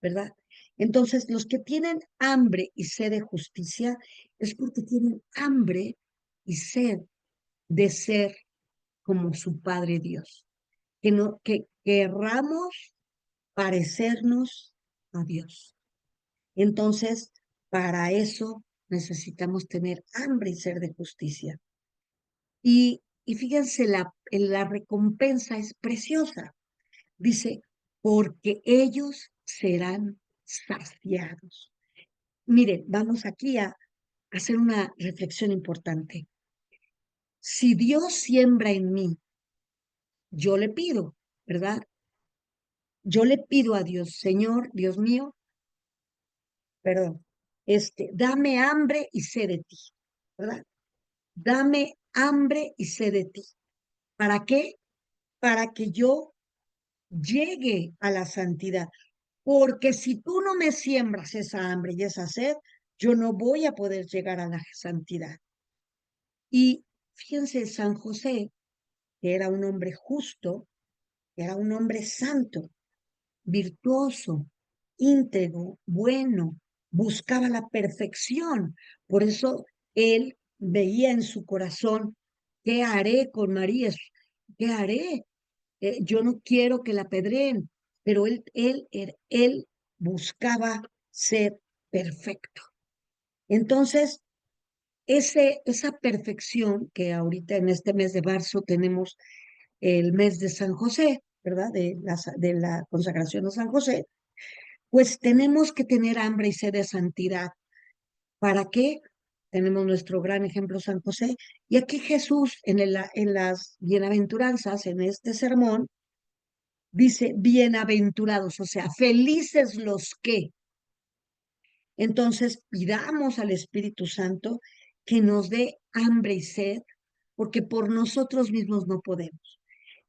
¿verdad? Entonces, los que tienen hambre y sed de justicia es porque tienen hambre y sed de ser como su Padre Dios, que no, que querramos parecernos a Dios. Entonces, para eso necesitamos tener hambre y ser de justicia. Y fíjense, la recompensa es preciosa. Dice, porque ellos serán saciados. Miren, vamos aquí a hacer una reflexión importante. Si Dios siembra en mí, yo le pido, ¿verdad? Yo le pido a Dios, Señor, Dios mío, perdón, dame hambre y sed de ti, ¿verdad? Dame hambre y sed de ti. ¿Para qué? Para que yo llegue a la santidad. Porque si tú no me siembras esa hambre y esa sed, yo no voy a poder llegar a la santidad. Y fíjense, San José, que era un hombre justo, era un hombre santo, virtuoso, íntegro, bueno, buscaba la perfección. Por eso él veía en su corazón, ¿qué haré con María? ¿Qué haré? Yo no quiero que la apedreen, pero él buscaba ser perfecto. Entonces, esa perfección que ahorita en este mes de marzo tenemos el mes de San José, ¿verdad? De la consagración a San José, pues tenemos que tener hambre y sed de santidad. ¿Para qué? Tenemos nuestro gran ejemplo San José. Y aquí Jesús, en las bienaventuranzas, en este sermón, dice, bienaventurados, o sea, felices los que. Entonces, pidamos al Espíritu Santo que nos dé hambre y sed, porque por nosotros mismos no podemos.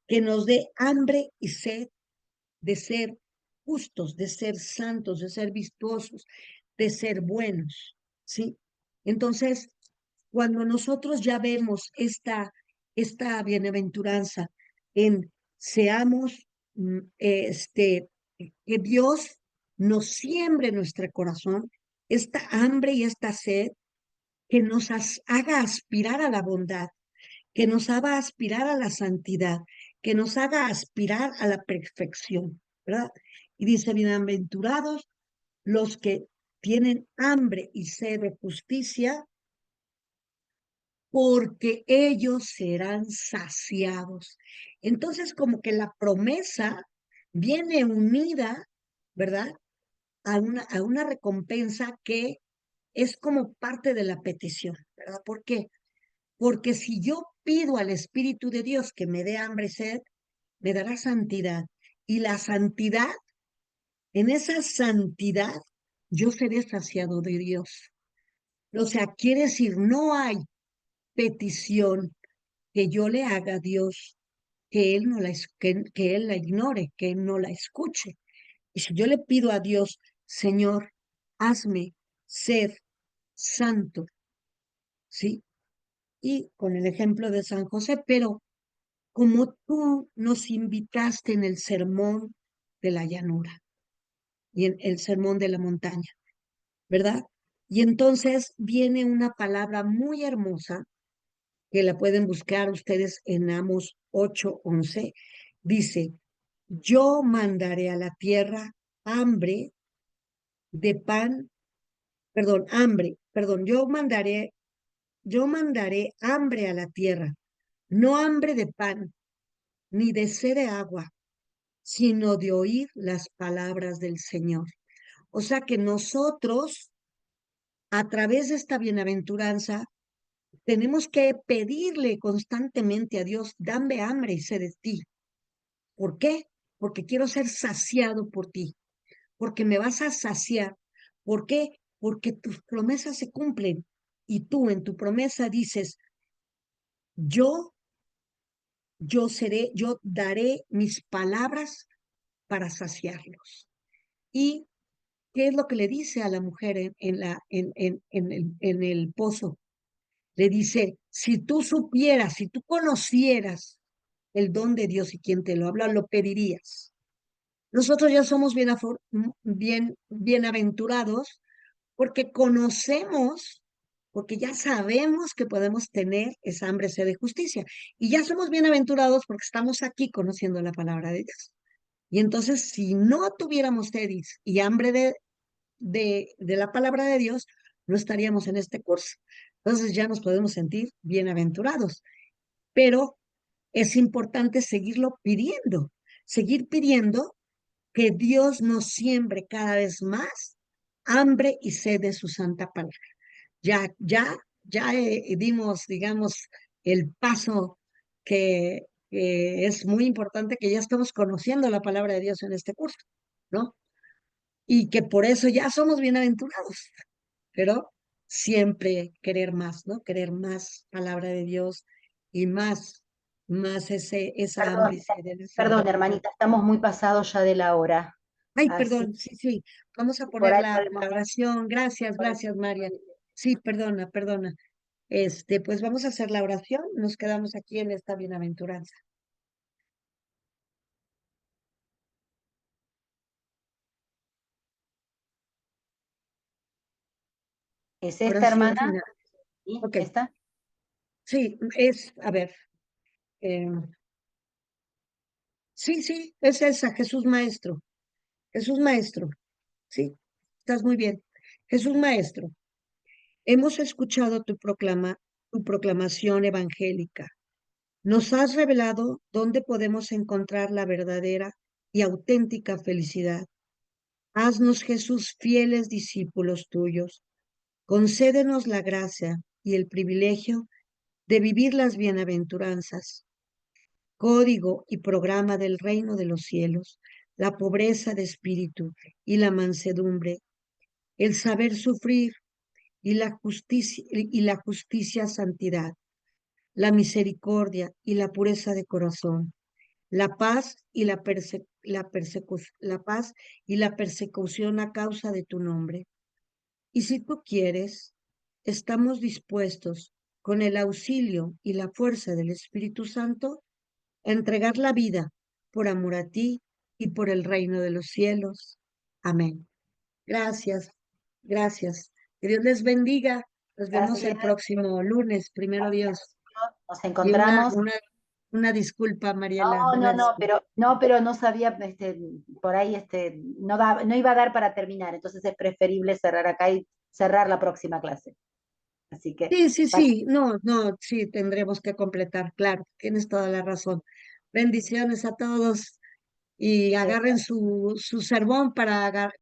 Que nos dé hambre y sed de ser justos, de ser santos, de ser virtuosos, de ser buenos, ¿sí? Entonces, cuando nosotros ya vemos esta bienaventuranza en seamos, que Dios nos siembre en nuestro corazón esta hambre y esta sed que nos haga aspirar a la bondad, que nos haga aspirar a la santidad, que nos haga aspirar a la perfección, ¿verdad? Y dice, bienaventurados los que tienen hambre y sed de justicia, porque ellos serán saciados. Entonces, como que la promesa viene unida, ¿verdad? A una recompensa que es como parte de la petición, ¿verdad? ¿Por qué? Porque si yo pido al Espíritu de Dios que me dé hambre y sed, me dará santidad. Y la santidad, en esa santidad, yo seré saciado de Dios. O sea, quiere decir, no hay petición que yo le haga a Dios que Él no que Él la ignore, que Él no la escuche. Y si yo le pido a Dios, Señor, hazme ser santo, ¿sí? Y con el ejemplo de San José, pero como tú nos invitaste en el sermón de la llanura y en el sermón de la montaña, ¿verdad? Y entonces viene una palabra muy hermosa que la pueden buscar ustedes en Amos 8:11. Dice, yo mandaré a la tierra hambre de pan, perdón, yo mandaré hambre a la tierra, no hambre de pan, ni de sed de agua, sino de oír las palabras del Señor. O sea que nosotros, a través de esta bienaventuranza, tenemos que pedirle constantemente a Dios, dame hambre y sed de ti. ¿Por qué? Porque quiero ser saciado por ti, porque me vas a saciar. ¿Por qué? Porque tus promesas se cumplen y tú en tu promesa dices, yo, yo daré mis palabras para saciarlos. ¿Y qué es lo que le dice a la mujer en el pozo? Le dice, si tú supieras, si tú conocieras el don de Dios y quien te lo habla, lo pedirías. Nosotros ya somos bienaventurados porque conocemos, porque ya sabemos que podemos tener esa hambre, sed de justicia. Y ya somos bienaventurados porque estamos aquí conociendo la palabra de Dios. Y entonces, si no tuviéramos sed y hambre de la palabra de Dios, no estaríamos en este curso. Entonces ya nos podemos sentir bienaventurados. Pero es importante seguir pidiendo que Dios nos siembre cada vez más hambre y sed de su santa palabra. Ya dimos, digamos, el paso que es muy importante, que ya estamos conociendo la palabra de Dios en este curso, ¿no? Y que por eso ya somos bienaventurados, pero siempre querer más, ¿no? Querer más palabra de Dios y más esa Perdón, hambre y sed de la santa perdón, palabra. hermanita, estamos muy pasados ya de la hora. Ay, Así perdón, sí, sí, vamos a que por poner ahí la podemos. oración. Gracias, gracias, María. Sí, perdona, perdona. Pues vamos a hacer la oración, nos quedamos aquí en esta bienaventuranza. ¿Es esta, Oración hermana? final. ¿Sí? Ok, ¿Esta? sí, a ver, eh, sí, sí, es esa, Jesús Maestro, sí, estás muy bien. Jesús Maestro, hemos escuchado tu proclamación evangélica. Nos has revelado dónde podemos encontrar la verdadera y auténtica felicidad. Haznos, Jesús, fieles discípulos tuyos. Concédenos la gracia y el privilegio de vivir las bienaventuranzas, código y programa del reino de los cielos, la pobreza de espíritu y la mansedumbre, el saber sufrir y la justicia santidad, la misericordia y la pureza de corazón, la paz y la paz y la persecución a causa de tu nombre. Y si tú quieres, estamos dispuestos, con el auxilio y la fuerza del Espíritu Santo, a entregar la vida por amor a ti y por el reino de los cielos. Amén. Gracias, gracias. Que Dios les bendiga. Nos vemos Gracias. el próximo lunes, primero Dios. Nos Y encontramos. una disculpa, Mariela. No, no, Una no, disculpa. pero no sabía, por ahí no iba a dar para terminar, entonces es preferible cerrar acá y cerrar la próxima clase. Así que, Sí, sí, vale, sí, no, no, sí, tendremos que completar, claro, tienes toda la razón. Bendiciones a todos y agarren su sermón para